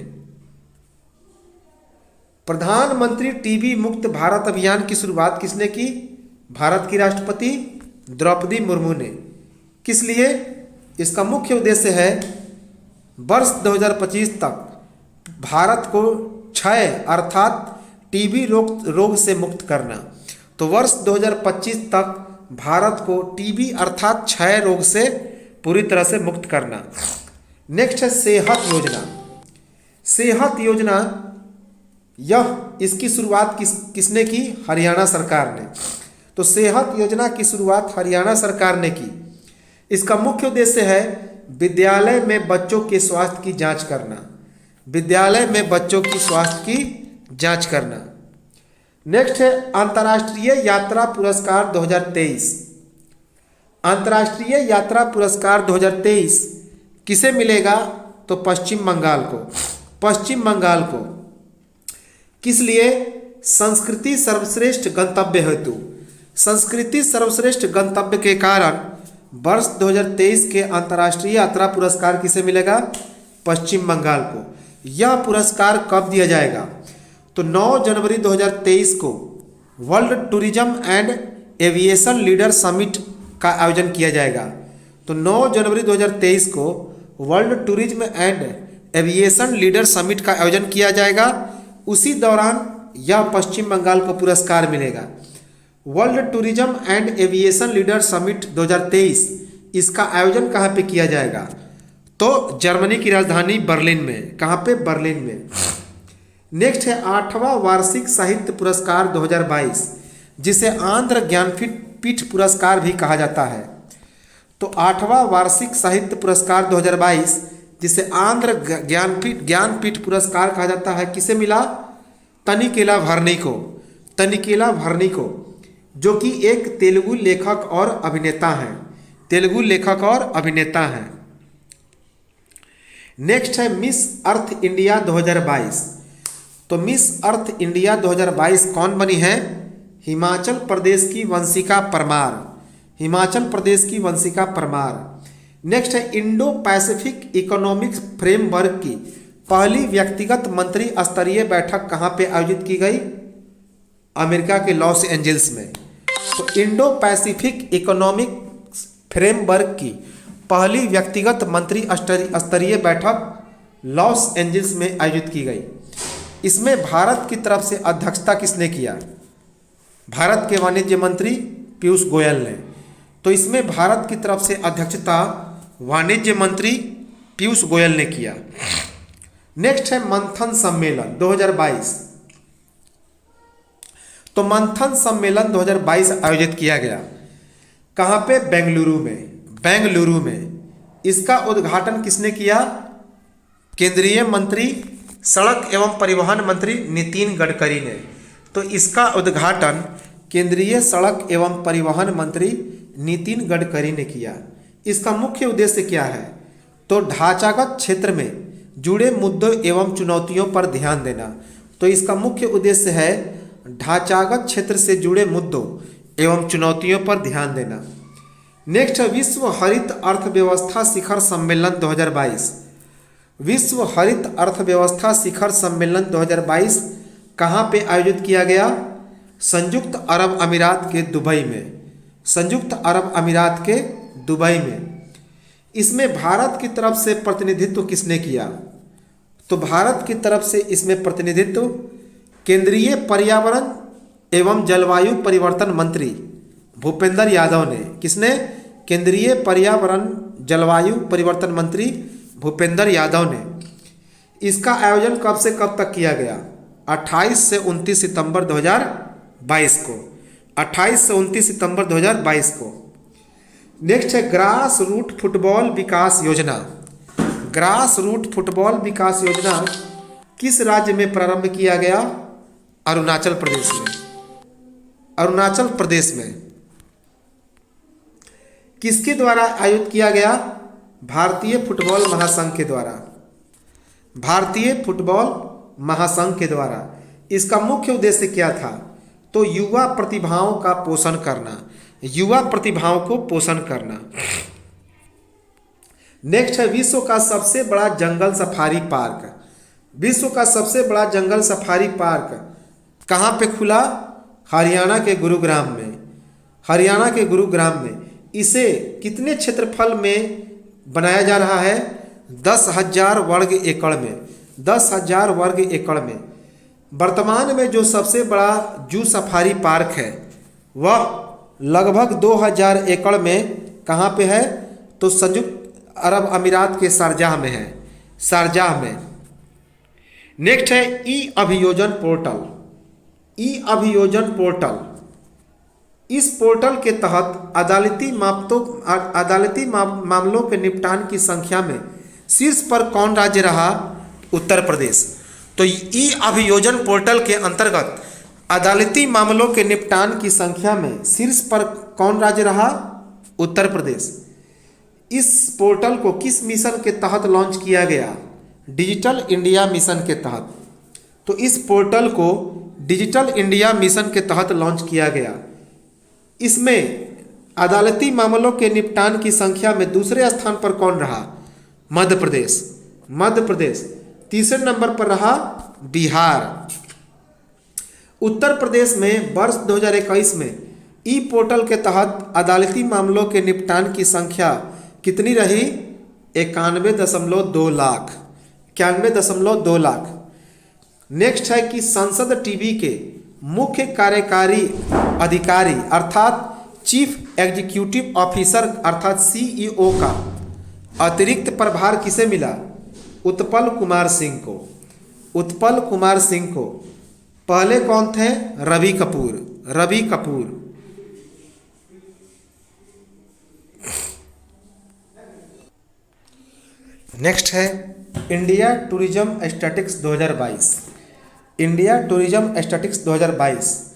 प्रधानमंत्री टीबी मुक्त भारत अभियान की शुरुआत किसने की? भारत की राष्ट्रपति द्रौपदी मुर्मू ने। किस लिए? इसका मुख्य उद्देश्य है वर्ष 2025 तक भारत को क्षय अर्थात टीबी रोग से मुक्त करना। तो वर्ष 2025 तक भारत को टीबी अर्थात क्षय रोग से पूरी तरह से मुक्त करना। नेक्स्ट है सेहत योजना। सेहत योजना, यह इसकी शुरुआत किसने की? हरियाणा सरकार ने। तो सेहत योजना की शुरुआत हरियाणा सरकार ने की। इसका मुख्य उद्देश्य है विद्यालय में बच्चों के स्वास्थ्य की जांच करना। विद्यालय में बच्चों की स्वास्थ्य की जांच करना। नेक्स्ट है अंतर्राष्ट्रीय यात्रा पुरस्कार 2023। अंतर्राष्ट्रीय यात्रा पुरस्कार 2023 किसे मिलेगा? तो पश्चिम बंगाल को। पश्चिम बंगाल को किस लिए? संस्कृति सर्वश्रेष्ठ गंतव्य हेतु। संस्कृति सर्वश्रेष्ठ गंतव्य के कारण वर्ष 2023 के अंतर्राष्ट्रीय यात्रा पुरस्कार किसे मिलेगा? पश्चिम बंगाल को। यह पुरस्कार कब दिया जाएगा? तो 9 जनवरी 2023 को world tourism and aviation leader summit का आयोजन किया जाएगा। तो 9 जनवरी 2023 को world tourism and aviation leader summit का आयोजन किया जाएगा। उसी दौरान यह पश्चिम बंगाल को पुरस्कार मिलेगा। World tourism and aviation leader summit 2023, इसका आयोजन कहाँ पे किया जाएगा? तो जर्मनी की राजधानी बर्लिन में। कहाँ पे? बर्लिन में। नेक्स्ट है 8वां वार्षिक साहित्य पुरस्कार 2022, जिसे आंध्र ज्ञानपीठ पुरस्कार भी कहा जाता है। तो 8वां वार्षिक साहित्य पुरस्कार 2022, जिसे आंध्र ज्ञानपीठ पुरस्कार कहा जाता है, किसे मिला? तनिकेला भरनी को। तनिकेला भरनी को, जो कि एक तेलुगु लेखक और अभिनेता हैं। तेलुगु लेखक और अभिनेता हैं। नेक्स्ट है मिस अर्थ इंडिया 2022। तो मिस अर्थ इंडिया 2022 कौन बनी है? हिमाचल प्रदेश की वंशिका परमार। हिमाचल प्रदेश की वंशिका परमार। नेक्स्ट है इंडो पैसिफिक इकोनॉमिक फ्रेमवर्क की पहली व्यक्तिगत मंत्री स्तरीय बैठक कहाँ पे आयोजित की गई? अमेरिका के लॉस एंजल्स में। तो इंडो पैसिफिक इकोनॉमिक फ्रेमवर्क की पहली व्यक्तिगत मंत्री स्तरीय बैठक लॉस एंजल्स में आयोजित की गई। इसमें भारत की तरफ से अध्यक्षता किसने किया? भारत के वाणिज्य मंत्री पीयूष गोयल ने। तो इसमें भारत की तरफ से अध्यक्षता वाणिज्य मंत्री पीयूष गोयल ने किया। नेक्स्ट है मंथन सम्मेलन 2022। तो मंथन सम्मेलन 2022 आयोजित किया गया। कहाँ पे? बेंगलुरु में। बेंगलुरु में। इसका उद्घाटन किसने किया? केंद्रीय मंत्री सड़क एवं परिवहन मंत्री नितिन गडकरी ने। तो इसका उद्घाटन केंद्रीय सड़क एवं परिवहन मंत्री नितिन गडकरी ने किया। इसका मुख्य उद्देश्य क्या है? तो ढांचागत क्षेत्र में जुड़े मुद्दों एवं चुनौतियों पर ध्यान देना। तो इसका मुख्य उद्देश्य है ढांचागत क्षेत्र से जुड़े मुद्दों एवं चुनौतियों पर ध्यान देना। नेक्स्ट है विश्व हरित अर्थव्यवस्था शिखर सम्मेलन 2022। विश्व हरित अर्थव्यवस्था शिखर सम्मेलन 2022 कहाँ पे आयोजित किया गया? संयुक्त अरब अमीरात के दुबई में। संयुक्त अरब अमीरात के दुबई में। इसमें भारत की तरफ से प्रतिनिधित्व किसने किया? तो भारत की तरफ से इसमें प्रतिनिधित्व केंद्रीय पर्यावरण एवं जलवायु परिवर्तन मंत्री भूपेंद्र यादव ने। किसने? केंद्रीय पर्यावरण जलवायु परिवर्तन मंत्री भूपेंद्र यादव ने। इसका आयोजन कब से कब तक किया गया? 28 से 29 सितंबर 2022 को। 28 से 29 सितंबर 2022 को। नेक्स्ट है ग्रास रूट फुटबॉल विकास योजना। ग्रास रूट फुटबॉल विकास योजना किस राज्य में प्रारंभ किया गया? अरुणाचल प्रदेश में। अरुणाचल प्रदेश में। किसके द्वारा आयोजित किया गया? भारतीय फुटबॉल महासंघ के द्वारा। भारतीय फुटबॉल महासंघ के द्वारा। इसका मुख्य उद्देश्य क्या था? तो युवा प्रतिभाओं का पोषण करना, युवा प्रतिभाओं को पोषण करना। नेक्स्ट है विश्व का सबसे बड़ा जंगल सफारी पार्क। विश्व का सबसे बड़ा जंगल सफारी पार्क कहाँ पे खुला? हरियाणा के गुरुग्राम में। हरियाणा के गुरुग्राम में। इसे कितने क्षेत्रफल में बनाया जा रहा है? 10,000 वर्ग एकड़ में। 10,000 वर्ग एकड़ में। वर्तमान में जो सबसे बड़ा जू सफारी पार्क है वह लगभग 2,000 एकड़ में कहाँ पे है? तो संयुक्त अरब अमीरात के शारजाह में है। शारजाह में। नेक्स्ट है ई अभियोजन पोर्टल। ई अभियोजन पोर्टल। इस पोर्टल के तहत अदालती मामलों के निपटान की संख्या में शीर्ष पर कौन राज्य रहा? उत्तर प्रदेश। तो ई अभियोजन पोर्टल के अंतर्गत अदालती मामलों के निपटान की संख्या में शीर्ष पर कौन राज्य रहा? उत्तर प्रदेश। इस पोर्टल को किस मिशन के तहत लॉन्च किया गया? डिजिटल इंडिया मिशन के तहत। तो इस पोर्टल को डिजिटल इंडिया मिशन के तहत लॉन्च किया गया। इसमें अदालती मामलों के निपटान की संख्या में दूसरे स्थान पर कौन रहा? मध्य प्रदेश। मध्य प्रदेश। तीसरे नंबर पर रहा बिहार। उत्तर प्रदेश में वर्ष 2021 में ई पोर्टल के तहत अदालती मामलों के निपटान की संख्या कितनी रही? 91.2 लाख। 91.2 लाख। नेक्स्ट है कि संसद टीवी के मुख्य कार्यकारी अधिकारी अर्थात चीफ एग्जीक्यूटिव ऑफिसर अर्थात सीईओ का अतिरिक्त प्रभार किसे मिला? उत्पल कुमार सिंह को। उत्पल कुमार सिंह को। पहले कौन थे? रवि कपूर। रवि कपूर। नेक्स्ट है India tourism statistics 2022। India tourism statistics 2022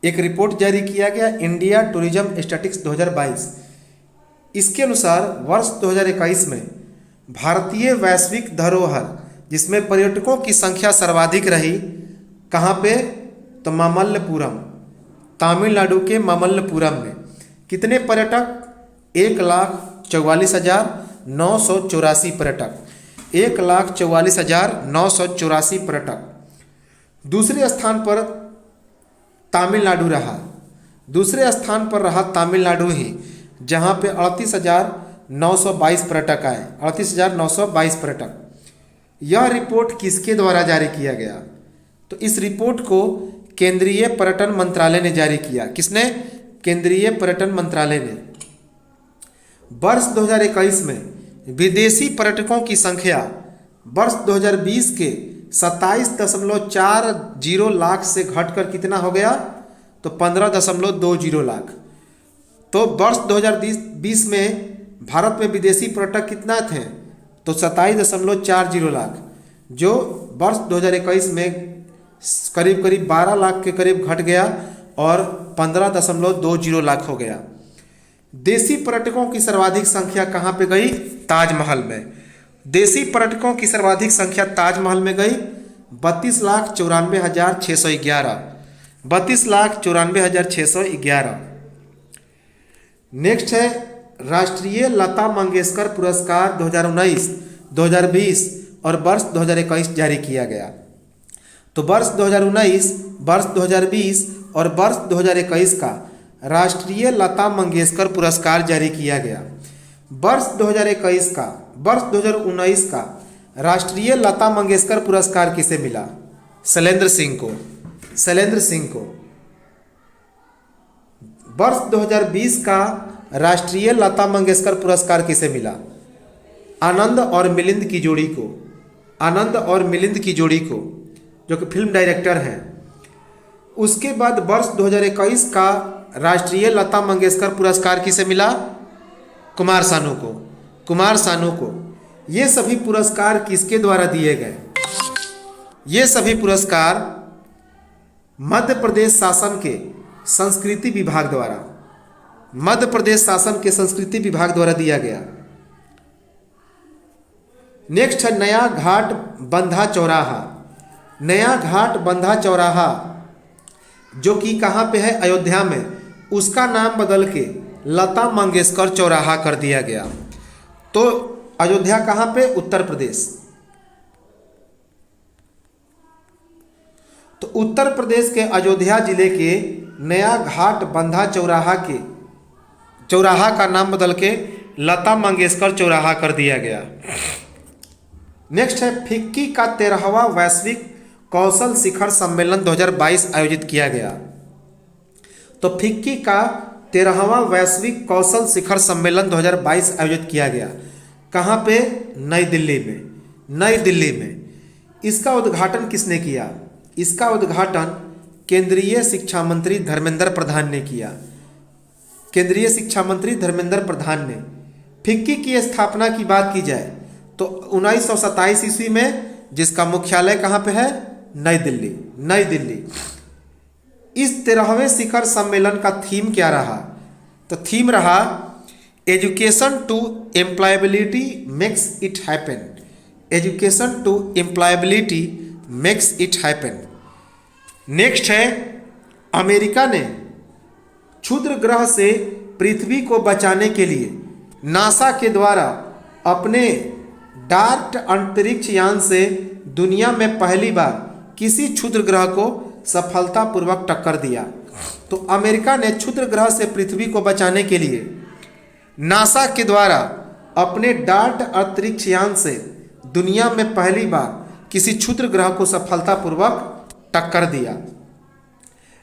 एक रिपोर्ट जारी किया गया, इंडिया टूरिज्म स्टैटिस्टिक्स 2022। इसके अनुसार वर्ष 2021 में भारतीय वैश्विक धरोहर जिसमें पर्यटकों की संख्या सर्वाधिक रही, कहाँ पे? तो मामल्लपुरम। तमिलनाडु के मामल्लपुरम में। कितने पर्यटक? 1,44,984 पर्यटक। 1,44,984 पर्यटक। दूसरे स्थान पर तमिलनाडु रहा। दूसरे स्थान पर रहा तमिलनाडु ही, जहाँ पे 38,922 पर्यटक आए। 38,922 पर्यटक। यह रिपोर्ट किसके द्वारा जारी किया गया? तो इस रिपोर्ट को केंद्रीय पर्यटन मंत्रालय ने जारी किया। किसने? केंद्रीय पर्यटन मंत्रालय ने। वर्ष 2021 में विदेशी पर्यटकों की संख्या वर्ष 2020 के 27.40 लाख से घटकर कितना हो गया? तो 15.20 लाख। तो वर्ष 2020 में भारत में विदेशी पर्यटक कितना थे? तो 27.40 लाख, जो वर्ष 2021 में करीब 12 लाख के करीब घट गया और 15.20 लाख हो गया। देसी पर्यटकों की सर्वाधिक संख्या कहाँ पे गई? ताजमहल में। देसी पर्यटकों की सर्वाधिक संख्या ताजमहल में गई 32,94,611। 32,94,611। नेक्स्ट है राष्ट्रीय लता मंगेशकर पुरस्कार 2019, 2020 और वर्ष 2021 जारी किया गया। तो वर्ष 2019, वर्ष 2020 और वर्ष 2021 का राष्ट्रीय लता मंगेशकर पुरस्कार जारी किया गया। वर्ष 2021 का, वर्ष 2019 का राष्ट्रीय लता मंगेशकर पुरस्कार किसे मिला? शैलेंद्र सिंह को। शैलेंद्र सिंह को। वर्ष 2020 का राष्ट्रीय लता मंगेशकर पुरस्कार किसे मिला? आनंद और मिलिंद की जोड़ी को। आनंद और मिलिंद की जोड़ी को, जो कि फिल्म डायरेक्टर हैं। उसके बाद वर्ष 2021 का राष्ट्रीय लता मंगेशकर पुरस्कार किसे मिला? कुमार सानू को। कुमार सानू को। ये सभी पुरस्कार किसके द्वारा दिए गए? ये सभी पुरस्कार मध्य प्रदेश शासन के संस्कृति विभाग द्वारा, मध्य प्रदेश शासन के संस्कृति विभाग द्वारा दिया गया। नेक्स्ट है नया घाट बंधा चौराहा। नया घाट बंधा चौराहा जो कि कहाँ पे है, अयोध्या में, उसका नाम बदल के लता मंगेशकर चौराहा कर दिया गया। तो अयोध्या कहाँ पे, उत्तर प्रदेश। तो उत्तर प्रदेश के अयोध्या जिले के नया घाट बंधा चौराहा का नाम बदल के लता मंगेशकर चौराहा कर दिया गया। नेक्स्ट है फिक्की का 13वां वैश्विक कौशल शिखर सम्मेलन 2022 आयोजित किया गया। तो फिक्की का 13वां वैश्विक कौशल शिखर सम्मेलन 2022 आयोजित किया गया। कहाँ पे, नई दिल्ली में। नई दिल्ली में इसका उद्घाटन किसने किया? इसका उद्घाटन केंद्रीय शिक्षा मंत्री धर्मेंद्र प्रधान ने किया। केंद्रीय शिक्षा मंत्री धर्मेंद्र प्रधान ने। फिक्की की स्थापना की बात की जाए तो 1927 ईस्वी में, जिसका मुख्यालय कहाँ पे है, नई दिल्ली। नई दिल्ली। इस 13वें शिखर सम्मेलन का थीम क्या रहा? तो थीम रहा education to employability makes it happen. Education to employability makes it happen. Next है अमेरिका ने क्षुद्र ग्रह से पृथ्वी को बचाने के लिए नासा के द्वारा अपने डार्ट अंतरिक्ष यान से दुनिया में पहली बार किसी क्षुद्र ग्रह को सफलतापूर्वक टक्कर दिया। तो अमेरिका ने क्षुद्र ग्रह से पृथ्वी को बचाने के लिए नासा के द्वारा अपने डार्ट अंतरिक्ष यान से दुनिया में पहली बार किसी क्षुद्र ग्रह को सफलतापूर्वक टक्कर दिया।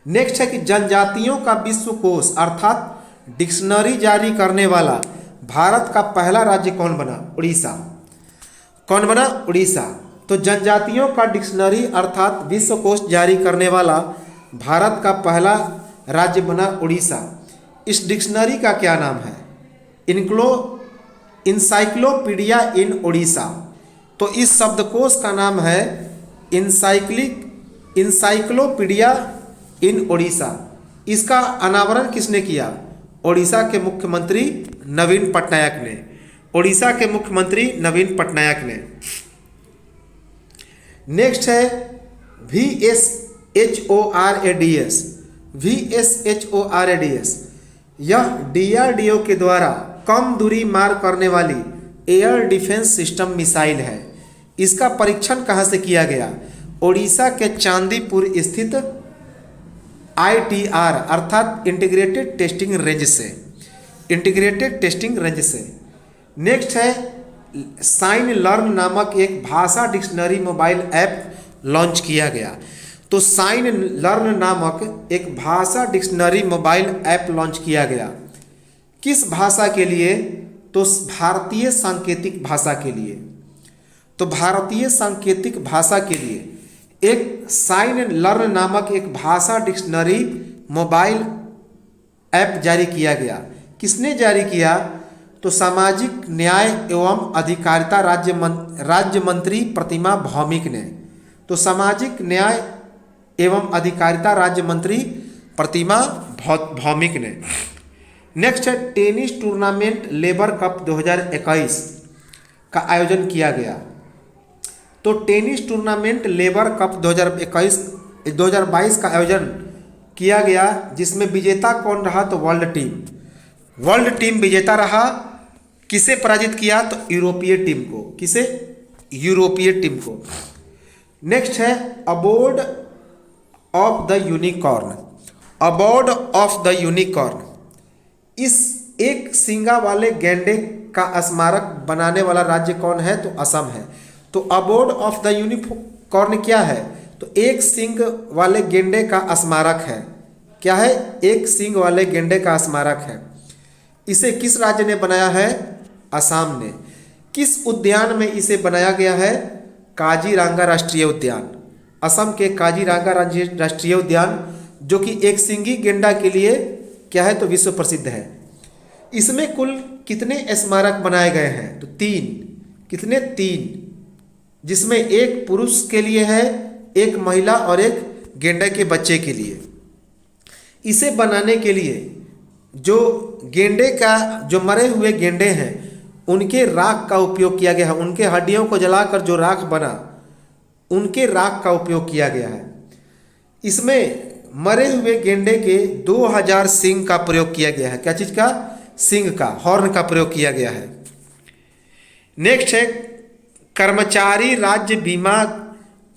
नेक्स्ट है कि जनजातियों का विश्वकोश अर्थात डिक्शनरी जारी करने वाला भारत का पहला राज्य कौन बना? उड़ीसा। कौन बना? उड़ीसा। तो जनजातियों का डिक्शनरी अर्थात विश्वकोश जारी करने वाला भारत का पहला राज्य बना उड़ीसा। इस डिक्शनरी का क्या नाम है? इंसाइक्लोपीडिया इन उड़ीसा। तो इस शब्दकोश का नाम है इंसाइक्लोपीडिया इन उड़ीसा। इसका अनावरण किसने किया? उड़ीसा के मुख्यमंत्री नवीन पटनायक ने। उड़ीसा के मुख्यमंत्री नवीन पटनायक ने। नेक्स्ट है VSHORADS। VSHORADS यह DRDO के द्वारा कम दूरी मार करने वाली एयर डिफेंस सिस्टम मिसाइल है। इसका परीक्षण कहाँ से किया गया? उड़ीसा के चांदीपुर स्थित ITR अर्थात इंटीग्रेटेड टेस्टिंग रेंज से। इंटीग्रेटेड टेस्टिंग रेंज से। नेक्स्ट है साइन लर्न नामक एक भाषा डिक्शनरी मोबाइल ऐप लॉन्च किया गया। तो साइन लर्न नामक एक भाषा डिक्शनरी मोबाइल ऐप लॉन्च किया गया। किस भाषा के लिए? तो भारतीय सांकेतिक भाषा के लिए। तो भारतीय सांकेतिक भाषा के लिए एक साइन लर्न नामक एक भाषा डिक्शनरी मोबाइल ऐप जारी किया गया। किसने जारी किया? तो सामाजिक न्याय एवं अधिकारिता राज्य मंत्री प्रतिमा भौमिक ने। तो सामाजिक न्याय एवं अधिकारिता राज्य मंत्री प्रतिमा भौमिक ने। नेक्स्ट है टेनिस टूर्नामेंट लेबर कप 2021 का आयोजन किया गया। तो टेनिस टूर्नामेंट लेबर कप 2022 का आयोजन किया गया, जिसमें विजेता कौन रहा? तो वर्ल्ड टीम। वर्ल्ड टीम विजेता रहा। किसे पराजित किया? तो यूरोपीय टीम को। किसे? यूरोपीय टीम को। नेक्स्ट है abode of the unicorn. Abode of the unicorn इस एक सींगा वाले गैंडे का स्मारक बनाने वाला राज्य कौन है? तो असम है। तो अबॉर्ड ऑफ द यूनिकॉर्न क्या है? तो एक सींग वाले गेंडे का स्मारक है। क्या है? एक सींग वाले गेंडे का स्मारक है। इसे किस राज्य ने बनाया है? असम ने। किस उद्यान में इसे बनाया गया है? काजीरंगा राष्ट्रीय उद्यान। असम के काजीरंगा राष्ट्रीय उद्यान, जो कि एक सींगी गेंडा के लिए क्या है? तो विश्व प्रसिद्ध है। इसमें कुल कितने स्मारक बनाए गए हैं? तो 3। कितने? 3, जिसमें एक पुरुष के लिए है, एक महिला और एक गेंडे के बच्चे के लिए। इसे बनाने के लिए जो गेंडे का, जो मरे हुए गेंडे हैं उनके राख का उपयोग किया गया है। उनके हड्डियों को जलाकर जो राख बना, उनके राख का उपयोग किया गया है। इसमें मरे हुए गेंडे के 2000 सींग का प्रयोग किया गया है। क्या चीज का? सींग का, हॉर्न का प्रयोग किया गया है। नेक्स्ट है, कर्मचारी राज्य बीमा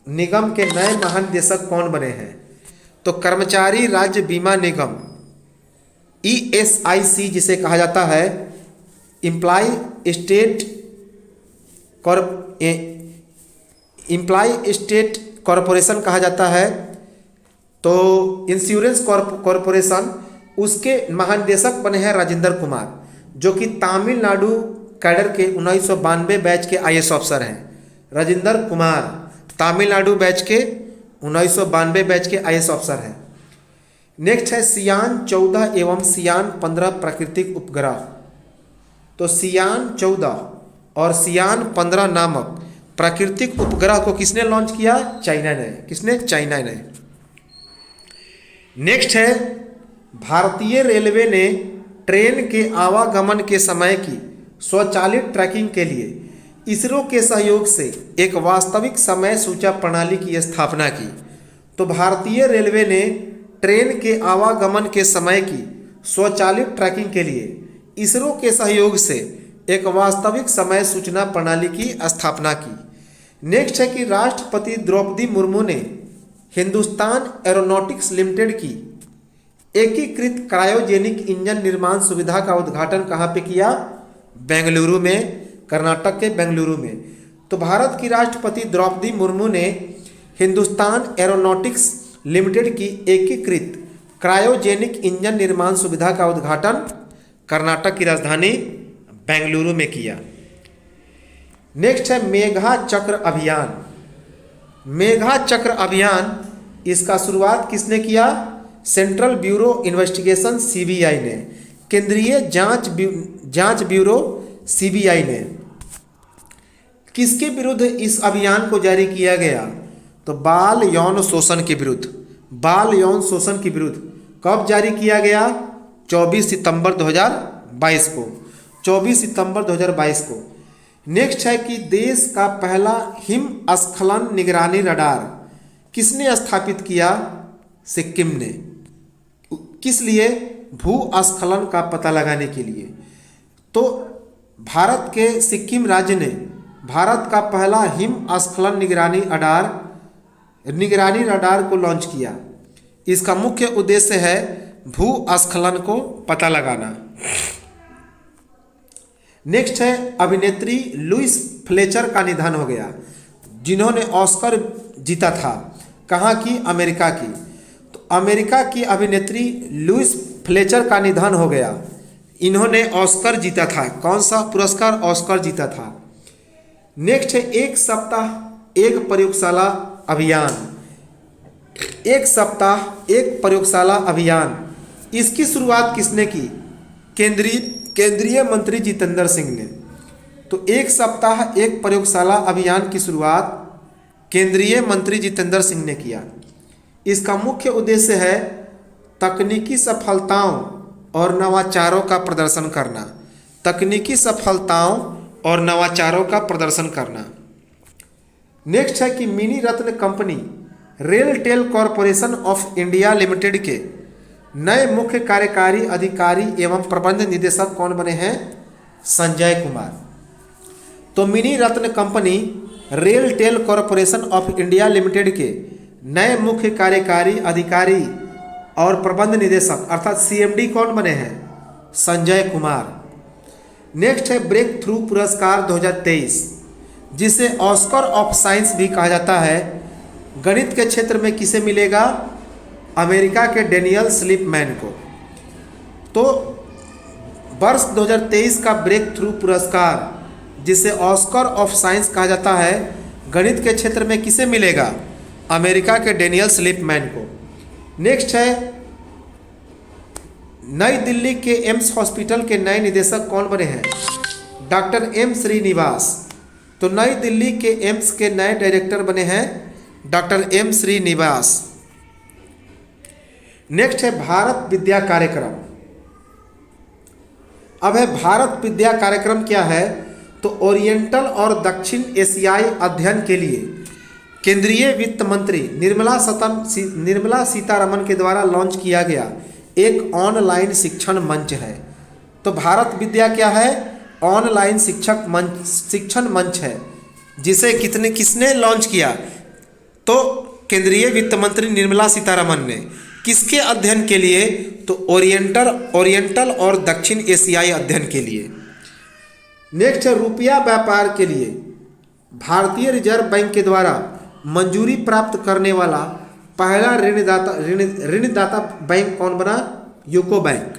निगम के नए महानिदेशक कौन बने हैं? तो कर्मचारी राज्य बीमा निगम ESIC जिसे कहा जाता है, इम्प्लाई स्टेट कॉरपोरेशन कहा जाता है। तो इंश्योरेंस कॉरपोरेशन, उसके महानिदेशक बने हैं राजेंद्र कुमार, जो कि तमिलनाडु कैडर के 1992 बैच के IAS ऑफिसर हैं। राजेंद्र कुमार तमिलनाडु बैच के 1992 बैच के IAS ऑफिसर हैं। नेक्स्ट है सियान 14 एवं सियान 15 प्राकृतिक उपग्रह। तो सियान 14 और सियान 15 नामक प्राकृतिक उपग्रह को किसने लॉन्च किया? चाइना ने। किसने? चाइना ने। नेक्स्ट है, भारतीय रेलवे ने ट्रेन के आवागमन के समय की स्वचालित ट्रैकिंग के लिए इसरो के सहयोग से एक वास्तविक समय सूचना प्रणाली की स्थापना की। तो भारतीय रेलवे ने ट्रेन के आवागमन के समय की स्वचालित ट्रैकिंग के लिए इसरो के सहयोग से एक वास्तविक समय सूचना प्रणाली की स्थापना की। नेक्स्ट है कि राष्ट्रपति द्रौपदी मुर्मू ने हिंदुस्तान एरोनॉटिक्स लिमिटेड की एकीकृत क्रायोजेनिक इंजन निर्माण सुविधा का उद्घाटन कहाँ पे किया? बेंगलुरु में, कर्नाटक के बेंगलुरु में। तो भारत की राष्ट्रपति द्रौपदी मुर्मू ने हिंदुस्तान एरोनॉटिक्स लिमिटेड की एकीकृत क्रायोजेनिक इंजन निर्माण सुविधा का उद्घाटन कर्नाटक की राजधानी बेंगलुरु में किया। नेक्स्ट है मेघा चक्र अभियान। मेघा चक्र अभियान, इसका शुरुआत किसने किया? सेंट्रल ब्यूरो इन्वेस्टिगेशन CBI ने, केंद्रीय जांच ब्यूरो CBI ने। किसके विरुद्ध इस अभियान को जारी किया गया? तो बाल यौन शोषण के विरुद्ध। बाल यौन शोषण के विरुद्ध कब जारी किया गया? 24 सितंबर 2022 को। 24 सितंबर 2022 को। नेक्स्ट है कि देश का पहला हिमस्खलन निगरानी रडार किसने स्थापित किया? सिक्किम ने। किस लिए? भूस्खलन का पता लगाने के लिए। तो भारत के सिक्किम राज्य ने भारत का पहला हिमस्खलन निगरानी रडार को लॉन्च किया। इसका मुख्य उद्देश्य है भूस्खलन को पता लगाना। नेक्स्ट है अभिनेत्री लुइस फ्लेचर का निधन हो गया, जिन्होंने ऑस्कर जीता था। कहाँ की? अमेरिका की। तो अमेरिका की अभिनेत्री लुइस फ्लेचर का निधन हो गया। इन्होंने ऑस्कर जीता था। कौन सा पुरस्कार? ऑस्कर जीता था। नेक्स्ट है एक सप्ताह एक प्रयोगशाला अभियान। एक सप्ताह एक प्रयोगशाला अभियान, इसकी शुरुआत किसने की? केंद्रीय मंत्री जितेंद्र सिंह ने। तो एक सप्ताह एक प्रयोगशाला अभियान की शुरुआत केंद्रीय मंत्री जितेंद्र सिंह ने किया। इसका मुख्य उद्देश्य है तकनीकी सफलताओं और नवाचारों का प्रदर्शन करना। तकनीकी सफलताओं और नवाचारों का प्रदर्शन करना। नेक्स्ट है कि mini Ratna company RailTel corporation of India limited के नए मुख्य कार्यकारी अधिकारी एवं प्रबंध निदेशक कौन बने हैं? संजय कुमार। तो mini Ratna company RailTel corporation of India limited के नए मुख्य कार्यकारी अधिकारी और प्रबंध निदेशक अर्थात CMD कौन बने हैं? संजय कुमार। नेक्स्ट है ब्रेक थ्रू पुरस्कार 2023, जिसे ऑस्कर ऑफ साइंस भी कहा जाता है। गणित के क्षेत्र में किसे मिलेगा? अमेरिका के डेनियल स्लिपमैन को। तो वर्ष 2023 का ब्रेक थ्रू पुरस्कार, जिसे ऑस्कर ऑफ साइंस कहा जाता है, गणित के क्षेत्र में किसे मिलेगा? अमेरिका के डेनियल स्लिपमैन को। नेक्स्ट है नई दिल्ली के एम्स हॉस्पिटल के नए निदेशक कौन बने हैं? Doctor M Srinivas. तो नई दिल्ली के एम्स के नए डायरेक्टर बने हैं डॉक्टर M श्रीनिवास। नेक्स्ट है भारत विद्या कार्यक्रम। अब है भारत विद्या कार्यक्रम क्या है, तो ओरिएंटल और दक्षिण एशियाई अध्ययन के लिए केंद्रीय वित्त मंत्री निर्मला सीतारमन के द्वारा लॉन्च किया गया एक ऑनलाइन शिक्षण मंच है। तो भारत विद्या क्या है, ऑनलाइन शिक्षण मंच है, जिसे किसने लॉन्च किया, तो केंद्रीय वित्त मंत्री निर्मला सीतारमन ने। किसके अध्ययन के लिए, तो ओरिएंटल और दक्षिण एशियाई अध्ययन के लिए। नेक्स्ट है रुपया व्यापार के लिए भारतीय रिजर्व बैंक के द्वारा मंजूरी प्राप्त करने वाला पहला ऋणदाता बैंक कौन बना, यूको बैंक।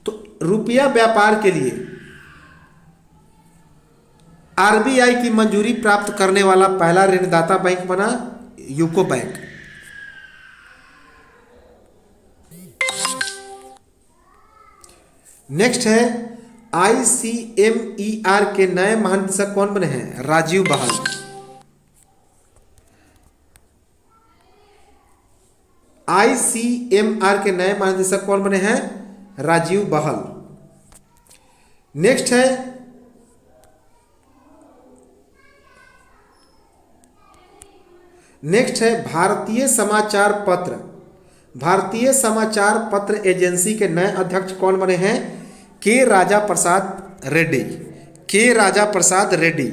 तो रुपया व्यापार के लिए आरबीआई की मंजूरी प्राप्त करने वाला पहला ऋणदाता बैंक बना यूको बैंक। नेक्स्ट है ICMER के नए महानिदेशक कौन बने हैं, राजीव बहल। ICMR के नए महानिदेशक कौन बने हैं, राजीव बहल। नेक्स्ट है भारतीय समाचार पत्र एजेंसी के नए अध्यक्ष कौन बने हैं, के राजा प्रसाद रेड्डी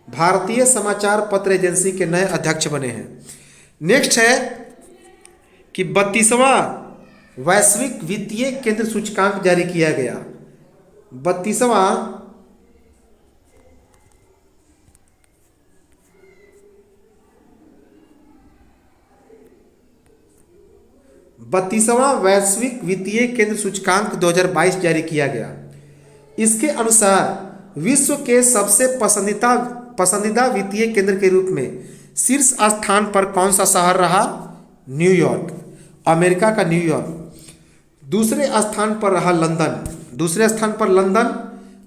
भारतीय समाचार पत्र एजेंसी के नए अध्यक्ष बने हैं। नेक्स्ट है कि 32वां वैश्विक वित्तीय केंद्र सूचकांक जारी किया गया। 32वां वैश्विक वित्तीय केंद्र सूचकांक 2022 जारी किया गया। इसके अनुसार विश्व के सबसे पसंदीदा वित्तीय केंद्र के रूप में शीर्ष स्थान पर कौन सा शहर रहा, न्यूयॉर्क, अमेरिका का न्यूयॉर्क। दूसरे स्थान पर रहा लंदन,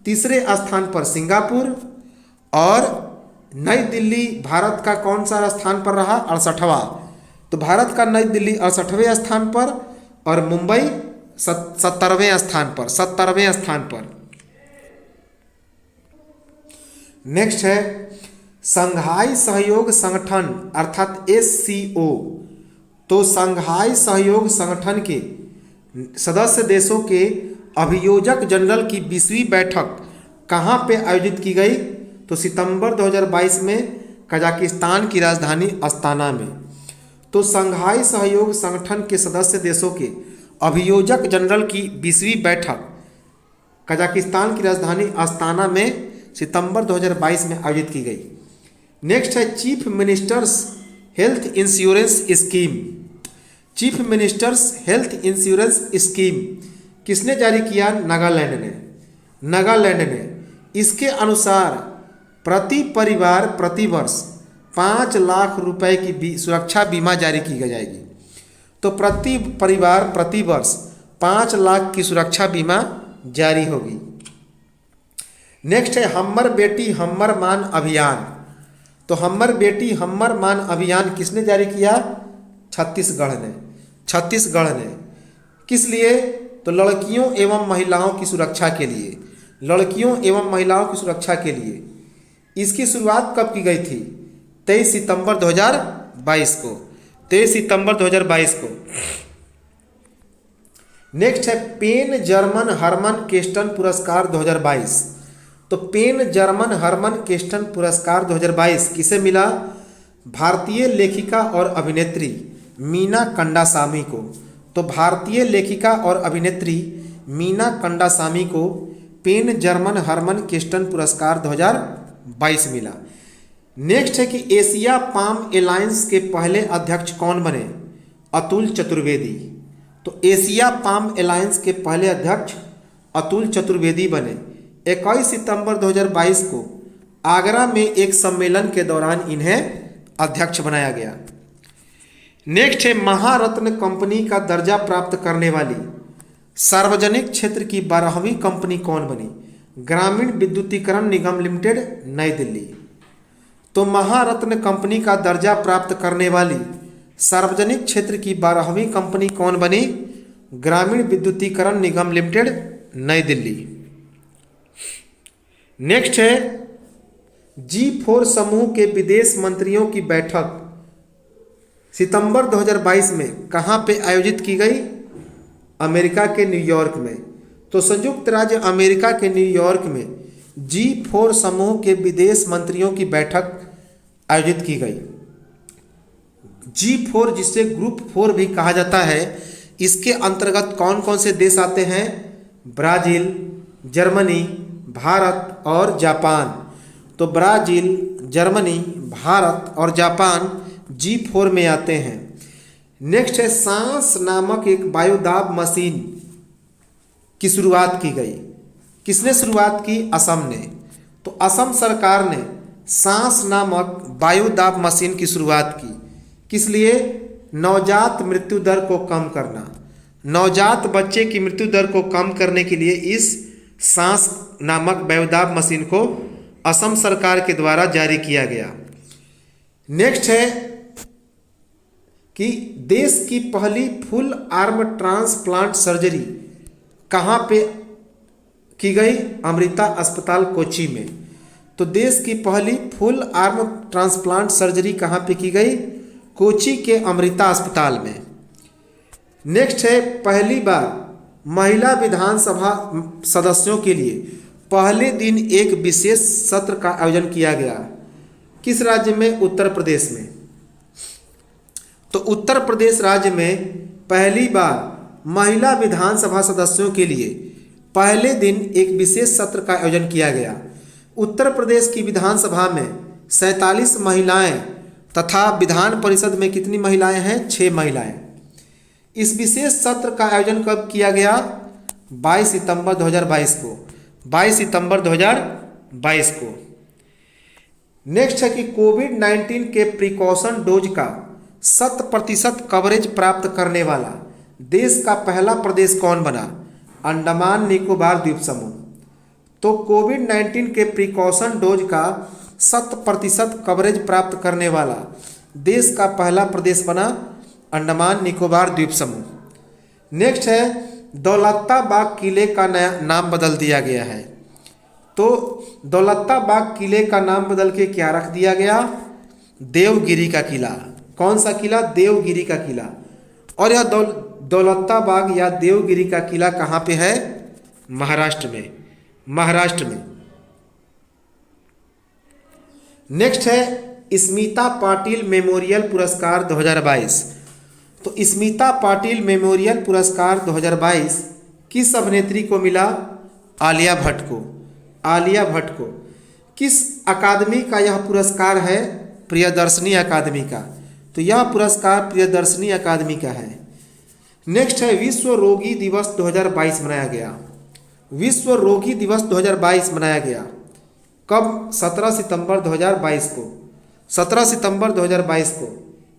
तीसरे स्थान पर सिंगापुर, और नई दिल्ली भारत का कौन सा स्थान पर रहा, 68वां। तो भारत का नई दिल्ली 68वें स्थान पर और मुंबई 70वें स्थान पर। नेक्स्ट है संघाई सहयोग संगठन अर्थात SCO। तो संघाई सहयोग संगठन के सदस्य देशों के अभियोजक जनरल की 20वीं बैठक कहाँ पे आयोजित की गई, तो सितंबर 2022 में कजाकिस्तान की राजधानी अस्ताना में। तो संघाई सहयोग संगठन के सदस्य देशों के अभियोजक जनरल की 20वीं बैठक कजाकिस्तान की राजधानी अस्ताना में सितंबर 2022 में आयोजित की गई। नेक्स्ट है chief ministers health insurance scheme किसने जारी किया, नागालैंड ने। इसके अनुसार प्रति परिवार प्रति वर्ष 5 लाख रुपए की सुरक्षा बीमा जारी की जाएगी। तो प्रति परिवार प्रति वर्ष 5 लाख की सुरक्षा बीमा जारी होगी। नेक्स्ट है हमर बेटी हमर मान अभियान। तो हमर बेटी हमर मान अभियान किसने जारी किया, छत्तीसगढ़ ने। किस लिए, तो लड़कियों एवं महिलाओं की सुरक्षा के लिए। इसकी शुरुआत कब की गई थी, 23 सितंबर 2022 को। नेक्स्ट है पेन जर्मन हरमन केस्टन पुरस्कार 2022। तो पेन जर्मन हरमन केस्टन पुरस्कार 2022 किसे मिला, भारतीय लेखिका और अभिनेत्री मीना कंडासामी को। तो भारतीय लेखिका और अभिनेत्री मीना कंडासामी को पेन जर्मन हरमन केस्टन पुरस्कार 2022 मिला। नेक्स्ट है कि एशिया पाम एलायंस के पहले अध्यक्ष कौन बने, अतुल चतुर्वेदी। तो एशिया पाम एलायंस के पहले अध्यक्ष अतुल चतुर्वेदी बने। 21 सितंबर 2022 को आगरा में एक सम्मेलन के दौरान इन्हें अध्यक्ष बनाया गया। नेक्स्ट है महारत्न कंपनी का दर्जा प्राप्त करने वाली सार्वजनिक क्षेत्र की 12वीं कंपनी कौन बनी, ग्रामीण विद्युतीकरण निगम लिमिटेड, नई दिल्ली। तो महारत्न कंपनी का दर्जा प्राप्त करने वाली सार्वजनिक क्षेत्र की 12वीं कंपनी कौन बनी? ग्रामीण विद्युतीकरण निगम लिमिटेड, नई दिल्ली। नेक्स्ट है G4 समूह के विदेश मंत्रियों की बैठक सितंबर 2022 में कहाँ पे आयोजित की गई? अमेरिका के न्यूयॉर्क में। तो संयुक्त राज्य अमेरिका के न्यूयॉर्क में G4 समूह के विदेश मंत्रियों की बैठक आयोजित की गई। G4 जिसे ग्रुप 4 भी कहा जाता है, इसके अंतर्गत कौन कौन से देश आते हैं? ब्राज़ील, जर्मनी, भारत और जापान। तो ब्राज़ील, जर्मनी, भारत और जापान G4 में आते हैं। नेक्स्ट है सांस नामक एक वायुदाब मशीन की शुरुआत की गई। किसने शुरुआत की? असम ने। तो असम सरकार ने सांस नामक वायुदाब मशीन की शुरुआत की। किस लिए? नवजात मृत्यु दर को कम करना। नवजात बच्चे की मृत्यु दर को कम करने के लिए इस सांस नामक वायुदाब मशीन को असम सरकार के द्वारा जारी किया गया। नेक्स्ट है कि देश की पहली फुल आर्म ट्रांसप्लांट सर्जरी कहाँ पे की गई? अमृता अस्पताल कोच्चि में। तो देश की पहली फुल आर्म ट्रांसप्लांट सर्जरी कहाँ पे की गई? कोच्चि के अमृता अस्पताल में। नेक्स्ट है पहली बार महिला विधानसभा सदस्यों के लिए पहले दिन एक विशेष सत्र का आयोजन किया गया। किस राज्य में? उत्तर प्रदेश में। तो उत्तर प्रदेश राज्य में पहली बार महिला विधानसभा सदस्यों के लिए पहले दिन एक विशेष सत्र का आयोजन किया गया। उत्तर प्रदेश की विधानसभा में 47 महिलाएं तथा विधान परिषद में कितनी महिलाएं हैं? 6 महिलाएं। इस विशेष सत्र का आयोजन कब किया गया? 22 सितंबर 2022 को। 22 सितंबर 2022 को। नेक्स्ट है कि कोविड-19 के प्रिकॉशन डोज का 100% कवरेज प्राप्त करने वाला देश का पहला प्रदेश कौन बना? अंडमान निकोबार द्वीप समूह। तो कोविड-19 के प्रिकॉशन डोज का 100% कवरेज प्राप्त करने वाला देश का पहला प्रदेश बना अंडमान निकोबार द्वीप समूह। नेक्स्ट है दौलता बाग किले का नया नाम बदल दिया गया है। तो दौलता बाग किले का नाम बदल के क्या रख दिया गया? देवगिरी का किला। कौन सा किला? देवगिरी का किला। और यह दौलता बाग या देवगिरी का किला कहाँ पे है? महाराष्ट्र में। महाराष्ट्र में। नेक्स्ट है स्मिता पाटिल मेमोरियल पुरस्कार 2022। तो स्मिता पाटिल मेमोरियल पुरस्कार 2022 किस अभिनेत्री को मिला? आलिया भट्ट को। आलिया भट्ट को। किस अकादमी का यह पुरस्कार है? प्रियदर्शनी अकादमी का। तो यह पुरस्कार प्रियदर्शनी अकादमी का है। नेक्स्ट है विश्व रोगी दिवस 2022 मनाया गया। विश्व रोगी दिवस 2022 मनाया गया कब? 17 सितंबर 2022 को। 17 सितंबर 2022 को।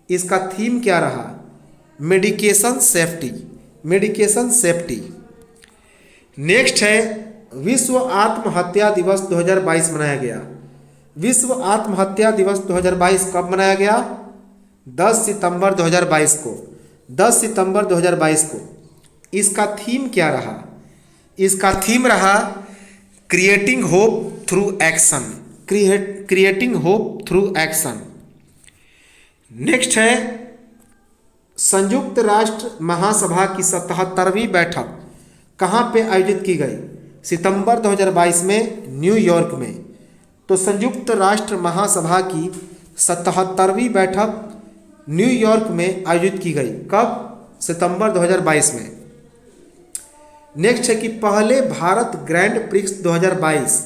इसका थीम क्या रहा? Medication safety. Medication safety. Next है विश्व आत्महत्या दिवस 2022 मनाया गया। विश्व आत्महत्या दिवस 2022 कब मनाया गया? 10 सितंबर 2022 को। 10 सितंबर 2022 को। इसका थीम क्या रहा? इसका थीम रहा creating hope through action. Creating hope through action. Next है संयुक्त राष्ट्र महासभा की 77वीं बैठक कहाँ पे आयोजित की गई? सितंबर 2022 में न्यूयॉर्क में। तो संयुक्त राष्ट्र महासभा की 77वीं बैठक न्यूयॉर्क में आयोजित की गई कब? सितंबर 2022 में। नेक्स्ट है कि पहले भारत ग्रैंड प्रिक्स 2022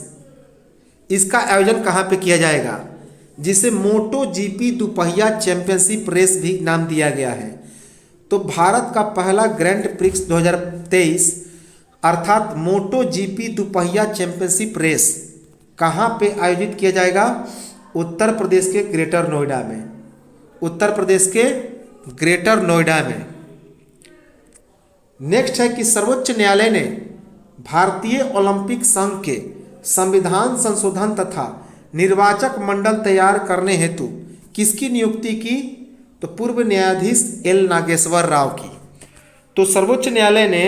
इसका आयोजन कहाँ पे किया जाएगा? जिसे मोटो जीपी दोपहिया चैंपियनशिप रेस भी नाम दिया गया है। तो भारत का पहला ग्रैंड प्रिक्स 2023 अर्थात मोटो जीपी दोपहिया चैंपियनशिप रेस कहाँ पे आयोजित किया जाएगा? उत्तर प्रदेश के ग्रेटर नोएडा में। उत्तर प्रदेश के ग्रेटर नोएडा में। नेक्स्ट है कि सर्वोच्च न्यायालय ने भारतीय ओलंपिक संघ के संविधान संशोधन तथा निर्वाचक मंडल तैयार करने हेतु किसकी नियुक्ति की? तो पूर्व न्यायाधीश एल नागेश्वर राव की। तो सर्वोच्च न्यायालय ने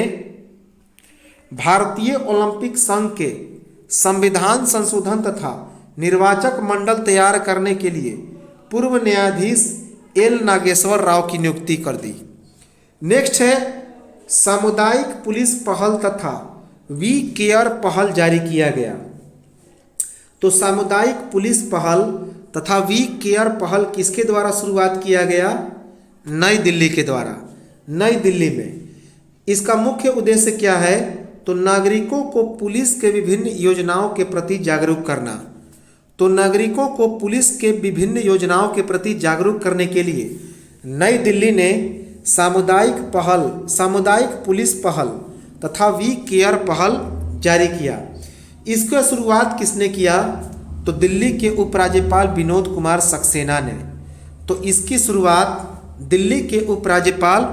भारतीय ओलंपिक संघ के संविधान संशोधन तथा निर्वाचक मंडल तैयार करने के लिए पूर्व न्यायाधीश एल नागेश्वर राव की नियुक्ति कर दी। नेक्स्ट है सामुदायिक पुलिस पहल तथा वी केयर पहल जारी किया गया। तो सामुदायिक पुलिस पहल तथा वी केयर पहल किसके द्वारा शुरुआत किया गया? नई दिल्ली के द्वारा, नई दिल्ली में। इसका मुख्य उद्देश्य क्या है? तो नागरिकों को पुलिस के विभिन्न योजनाओं के प्रति जागरूक करना। तो नागरिकों को पुलिस के विभिन्न योजनाओं के प्रति जागरूक करने के लिए नई दिल्ली ने सामुदायिक पुलिस पहल तथा वी केयर पहल जारी किया। इसका शुरुआत किसने किया? तो दिल्ली के उपराज्यपाल विनोद कुमार सक्सेना ने। तो इसकी शुरुआत दिल्ली के उपराज्यपाल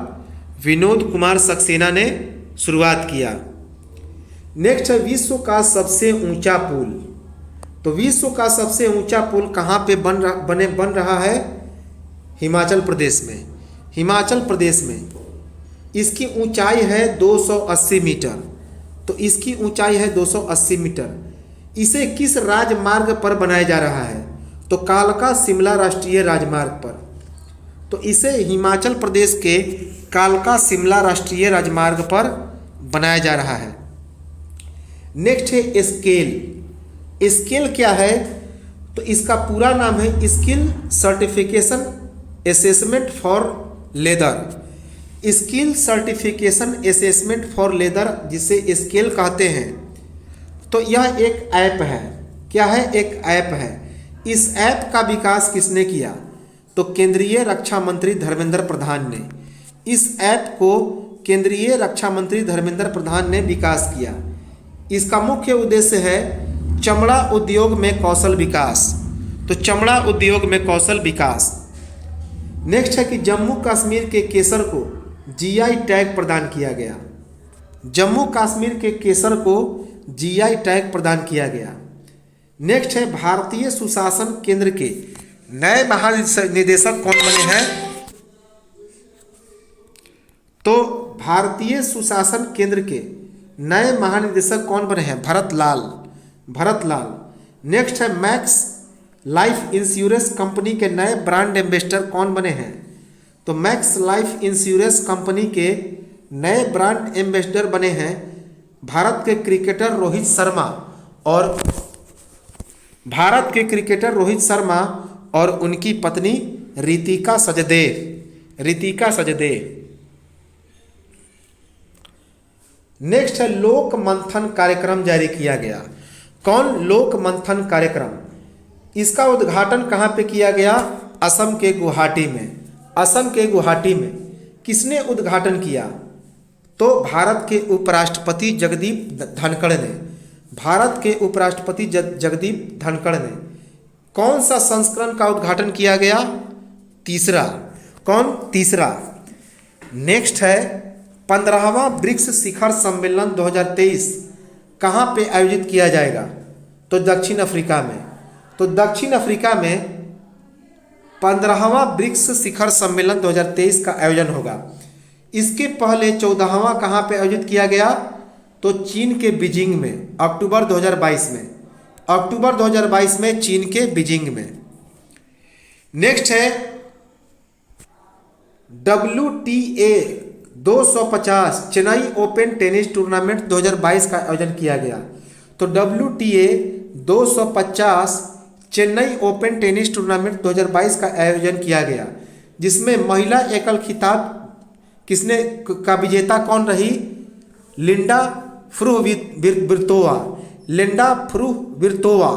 विनोद कुमार सक्सेना ने शुरुआत किया। नेक्स्ट है विश्व का सबसे ऊंचा पुल। तो विश्व का सबसे ऊंचा पुल कहाँ पे बन रहा है? हिमाचल प्रदेश में। हिमाचल प्रदेश में इसकी ऊंचाई है 280 मीटर। तो इसकी ऊंचाई है 280 मीटर। इसे किस राजमार्ग पर बनाया जा रहा है? तो कालका शिमला राष्ट्रीय राजमार्ग पर। तो इसे हिमाचल प्रदेश के कालका शिमला राष्ट्रीय राजमार्ग पर बनाया जा रहा है। नेक्स्ट है स्केल। स्केल क्या है? तो इसका पूरा नाम है skill certification assessment for leather. Skill certification assessment for leather, जिसे स्केल कहते हैं। तो यह एक ऐप है। क्या है? एक ऐप है। इस ऐप का विकास किसने किया? तो केंद्रीय रक्षा मंत्री धर्मेंद्र प्रधान ने। इस ऐप को केंद्रीय रक्षा मंत्री धर्मेंद्र प्रधान ने विकास किया। इसका मुख्य उद्देश्य है चमड़ा उद्योग में कौशल विकास। तो चमड़ा उद्योग में कौशल विकास। नेक्स्ट है कि जम्मू कश्मीर के केसर को जीआई टैग प्रदान किया गया। जम्मू कश्मीर के केसर को जीआई टैग प्रदान किया गया। नेक्स्ट है भारतीय सुशासन केंद्र के नए महानिदेशक कौन बने हैं? तो भारतीय सुशासन केंद्र के नए महानिदेशक कौन बने हैं? भरत लाल। नेक्स्ट है मैक्स लाइफ इंश्योरेंस कंपनी के नए ब्रांड एम्बेसडर कौन बने हैं? तो मैक्स लाइफ इंश्योरेंस कंपनी के नए ब्रांड एम्बेसडर बने हैं भारत के क्रिकेटर रोहित शर्मा और उनकी पत्नी रितिका सजदेव। नेक्स्ट है लोक मंथन कार्यक्रम जारी किया गया। कौन? लोक मंथन कार्यक्रम। इसका उद्घाटन कहाँ पे किया गया? असम के गुवाहाटी में। किसने उद्घाटन किया? तो भारत के उपराष्ट्रपति जगदीप धनखड़ ने। कौन सा संस्करण का उद्घाटन किया गया? तीसरा। नेक्स्ट है 15वां ब्रिक्स शिखर सम्मेलन 2023 कहाँ पे आयोजित किया जाएगा? तो दक्षिण अफ्रीका में। तो दक्षिण अफ्रीका में 15वां ब्रिक्स शिखर सम्मेलन 2023 का आयोजन होगा। इसके पहले 14वां कहाँ पे आयोजित किया गया? तो चीन के बीजिंग में, अक्टूबर 2022 में चीन के बीजिंग में। नेक्स्ट है WTA 250 Chennai open tennis tournament 2022 का आयोजन किया गया। तो WTA 250 Chennai open tennis tournament 2022 का आयोजन किया गया, जिसमें महिला एकल खिताब का विजेता कौन रही? लिंडा फ्रुहविर्तोवा।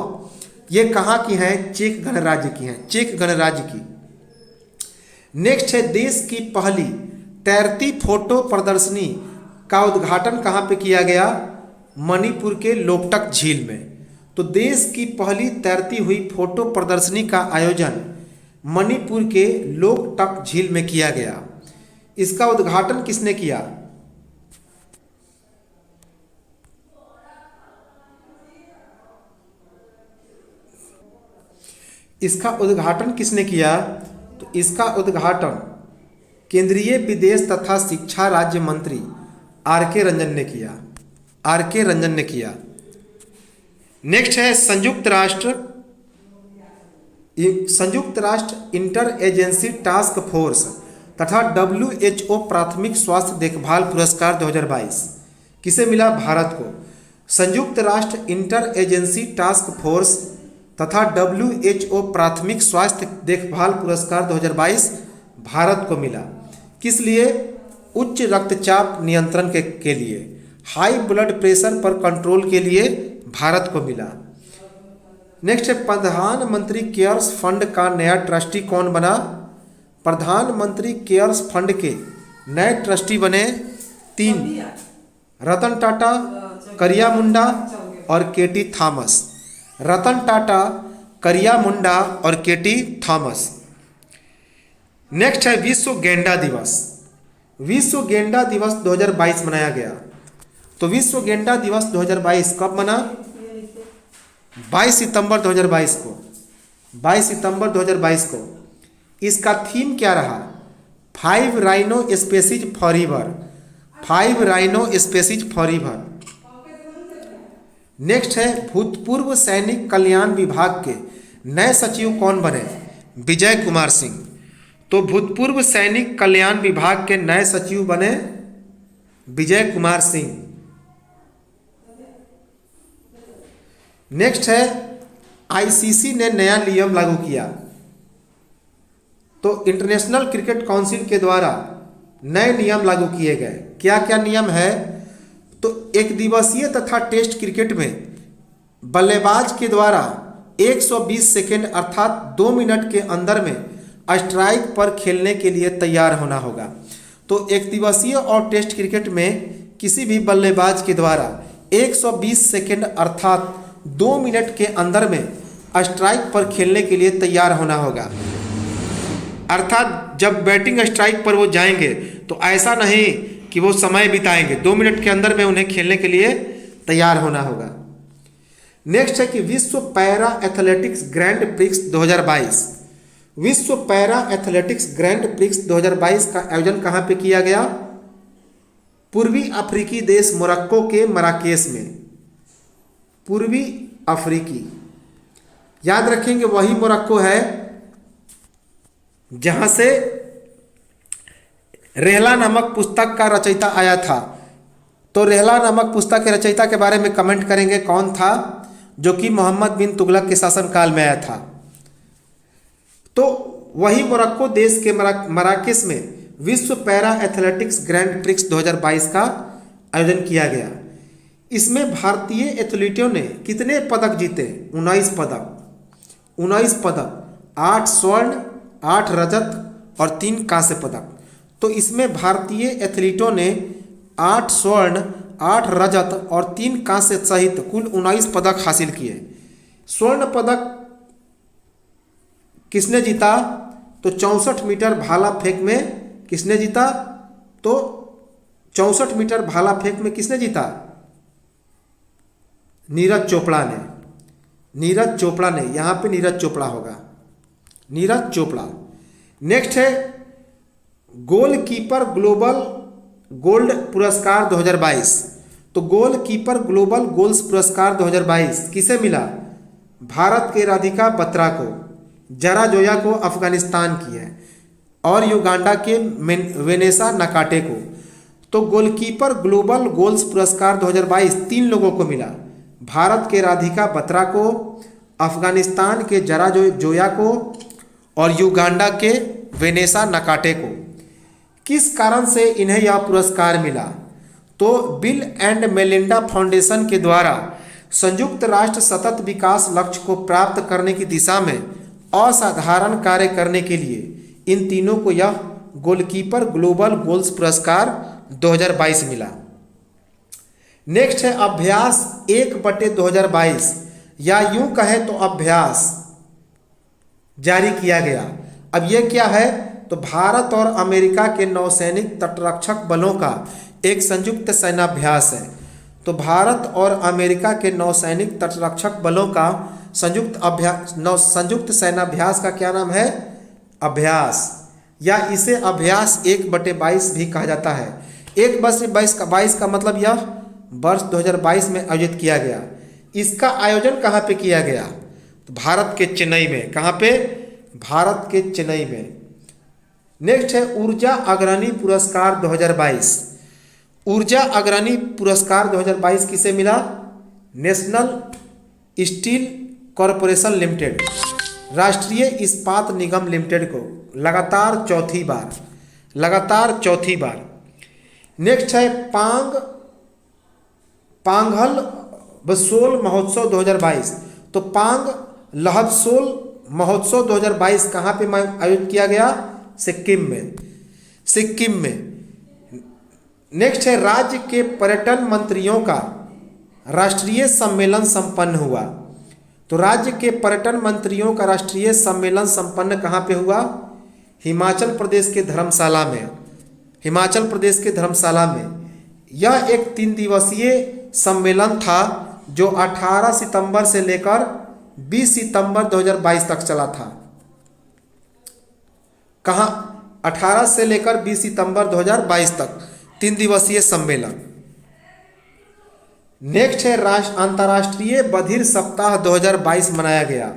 ये कहाँ की हैं? चेक गणराज्य की। नेक्स्ट है देश की पहली तैरती फोटो प्रदर्शनी का उद्घाटन कहाँ पे किया गया? मणिपुर के लोकटक झील में। तो देश की पहली तैरती हुई फोटो प्रदर्शनी का आयोजन मणिपुर के लोकटक झील में किया गया। इसका उद्घाटन किसने किया? तो इसका उद्घाटन केंद्रीय विदेश तथा शिक्षा राज्य मंत्री आर के रंजन ने किया। आर के रंजन ने किया। नेक्स्ट है संयुक्त राष्ट्र इंटर एजेंसी टास्क फोर्स तथा WHO प्राथमिक स्वास्थ्य देखभाल पुरस्कार 2022 किसे मिला? भारत को। संयुक्त राष्ट्र इंटर एजेंसी टास्क फोर्स तथा WHO प्राथमिक स्वास्थ्य देखभाल पुरस्कार 2022 भारत को मिला। किस लिए? उच्च रक्तचाप नियंत्रण के लिए, हाई ब्लड प्रेशर पर कंट्रोल के लिए भारत को मिला। नेक्स्ट है प्रधानमंत्री केयर्स फंड का नया ट्रस्टी कौन बना? प्रधानमंत्री केयर्स फंड के नए ट्रस्टी बने 3, रतन टाटा, करिया मुंडा और केटी थॉमस। रतन टाटा, करिया मुंडा और केटी थॉमस। नेक्स्ट है विश्व गेंडा दिवस। विश्व गेंडा दिवस 2022 मनाया गया। तो विश्व गेंडा दिवस 2022 कब मना? 22 सितंबर 2022 को। 22 सितंबर 2022 को। इसका थीम क्या रहा? 5 rhino species forever. 5 rhino species forever. Next है भूतपूर्व सैनिक कल्याण विभाग के नए सचिव कौन बने? विजय कुमार सिंह। तो भूतपूर्व सैनिक कल्याण विभाग के नए सचिव बने विजय कुमार सिंह। नेक्स्ट है ICC ने नया नियम लागू किया। तो इंटरनेशनल क्रिकेट काउंसिल के द्वारा नए नियम लागू किए गए। क्या क्या नियम है? तो एक दिवसीय तथा टेस्ट क्रिकेट में बल्लेबाज के द्वारा 120 सेकेंड अर्थात 2 मिनट के अंदर में स्ट्राइक पर खेलने के लिए तैयार होना होगा। तो एक दिवसीय और टेस्ट क्रिकेट में किसी भी बल्लेबाज के द्वारा 120 सेकेंड अर्थात 2 मिनट के अंदर में स्ट्राइक पर खेलने के लिए तैयार होना होगा। अर्थात जब बैटिंग स्ट्राइक पर वो जाएंगे तो ऐसा नहीं कि वो समय बिताएंगे, 2 मिनट के अंदर में उन्हें खेलने के लिए तैयार होना होगा। नेक्स्ट है कि विश्व पैरा एथलेटिक्स ग्रैंड प्रिक्स 2022। विश्व पैरा एथलेटिक्स ग्रैंड प्रिक्स 2022 का आयोजन कहाँ पे किया गया? पूर्वी अफ्रीकी देश मोरक्को के मराकेश में। पूर्वी अफ्रीकी, याद रखेंगे वही मोरक्को है जहां से रेहला नामक पुस्तक का रचयिता आया था। तो रेहला नामक पुस्तक के रचयिता के बारे में कमेंट करेंगे कौन था, जो कि मोहम्मद बिन तुगलक के शासनकाल में आया था। तो वही मोरक्को देश के मराकेश में विश्व पैरा एथलेटिक्स ग्रैंड प्रिक्स 2022 का आयोजन किया गया। इसमें भारतीय एथलीटों ने कितने पदक जीते? 19 पदक। 19 पदक, 8 स्वर्ण, 8 रजत और 3 कांस्य पदक। तो इसमें भारतीय एथलीटों ने 8 स्वर्ण, 8 रजत और 3 कांस्य सहित कुल 19 पदक हासिल किए। स्वर्ण पदक किसने जीता? तो 64 मीटर भाला फेंक में किसने जीता? तो 64 मीटर भाला फेंक में किसने जीता? नीरज चोपड़ा ने। नीरज चोपड़ा ने, यहाँ पे नीरज चोपड़ा होगा, नीरज चोपड़ा। नेक्स्ट है गोलकीपर ग्लोबल गोल्ड पुरस्कार 2022। तो गोलकीपर ग्लोबल गोल्स पुरस्कार 2022 किसे मिला? भारत के राधिका बत्रा को, जरा जोया को अफगानिस्तान की है और युगांडा के वेनेसा नकाटे को। तो गोलकीपर ग्लोबल गोल्स पुरस्कार 2022 3 लोगों को मिला। भारत के राधिका बत्रा को, अफगानिस्तान के जरा जोया को और युगांडा के वेनेसा नकाटे को। किस कारण से इन्हें यह पुरस्कार मिला? तो बिल एंड मेलिंडा फाउंडेशन के द्वारा संयुक्त राष्ट्र सतत विकास लक्ष्य को प्राप्त करने की दिशा में असाधारण कार्य करने के लिए इन तीनों को यह गोलकीपर ग्लोबल गोल्स पुरस्कार 2022 मिला। नेक्स्ट है अभ्यास 1/2022 या यूं कहे तो अभ्यास जारी किया गया। अब यह क्या है? तो भारत और अमेरिका के नौसैनिक तटरक्षक बलों का एक संयुक्त सैन्याभ्यास है। तो भारत और अमेरिका के नौसैनिक तटरक्षक बलों का संयुक्त सैन्याभ्यास का क्या नाम है? अभ्यास, या इसे अभ्यास 1/22 भी कहा जाता है। 1/22 का मतलब यह वर्ष 2022 में आयोजित किया गया। इसका आयोजन कहाँ पे किया गया? तो भारत के चेन्नई में। कहाँ पे? भारत के चेन्नई में। नेक्स्ट है ऊर्जा अग्रणी पुरस्कार 2022। ऊर्जा अग्रणी पुरस्कार 2022 किसे मिला? नेशनल स्टील कॉरपोरेशन लिमिटेड, राष्ट्रीय इस्पात निगम लिमिटेड को लगातार चौथी बार। नेक्स्ट है पांगल बसोल महोत्सव 2022। तो पांग लहबसोल महोत्सव 2022 कहाँ पे आयोजित किया गया? सिक्किम में। नेक्स्ट है राज्य के पर्यटन मंत्रियों का राष्ट्रीय सम्मेलन संपन्न हुआ। तो राज्य के पर्यटन मंत्रियों का राष्ट्रीय सम्मेलन संपन्न कहाँ पे हुआ? हिमाचल प्रदेश के धर्मशाला में। यह एक 3 दिवसीय सम्मेलन था जो 18 सितंबर से लेकर 20 सितंबर 2022 तक चला था। कहाँ? 18 से लेकर 20 सितंबर 2022 तक 3 दिवसीय सम्मेलन। नेक्स्ट है अंतर्राष्ट्रीय बधिर सप्ताह 2022 मनाया गया।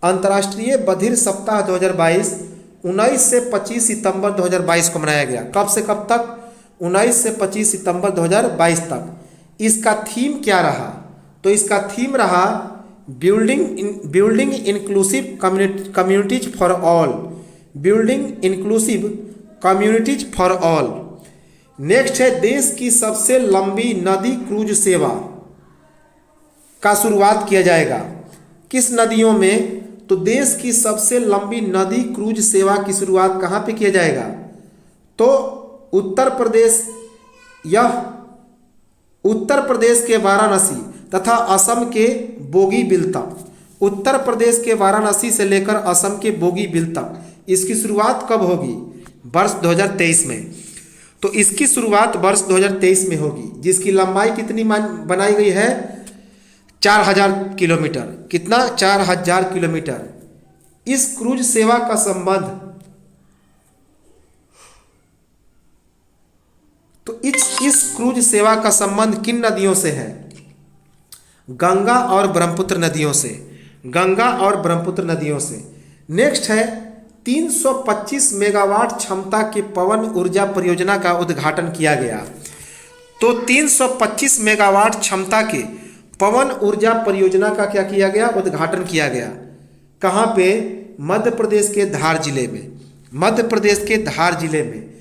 अंतर्राष्ट्रीय बधिर सप्ताह 2022 19 से 25 सितंबर 2022 को मनाया गया। कब से कब तक? 19 से 25 सितंबर 2022 तक। इसका थीम क्या रहा? तो इसका थीम रहा building inclusive communities for all. Building inclusive communities for all. Next है देश की सबसे लंबी नदी क्रूज सेवा का शुरुआत किया जाएगा। किस नदियों में? तो देश की सबसे लंबी नदी क्रूज सेवा की शुरुआत कहाँ पे किया जाएगा? तो उत्तर प्रदेश के वाराणसी तथा असम के बोगीबिल तक। उत्तर प्रदेश के वाराणसी से लेकर असम के बोगीबिल तक इसकी शुरुआत कब होगी? वर्ष 2023 में। तो इसकी शुरुआत वर्ष 2023 में होगी, जिसकी लंबाई कितनी बनाई गई है? 4000 किलोमीटर। कितना? 4000 किलोमीटर। इस क्रूज सेवा का संबंध इस क्रूज सेवा का संबंध किन नदियों से है? गंगा और ब्रह्मपुत्र नदियों से। नेक्स्ट है 325 मेगावाट क्षमता के पवन ऊर्जा परियोजना का उद्घाटन किया गया। तो 325 मेगावाट क्षमता के पवन ऊर्जा परियोजना का क्या किया गया? उद्घाटन किया गया। कहाँ पे? मध्य प्रदेश के धार जिले में।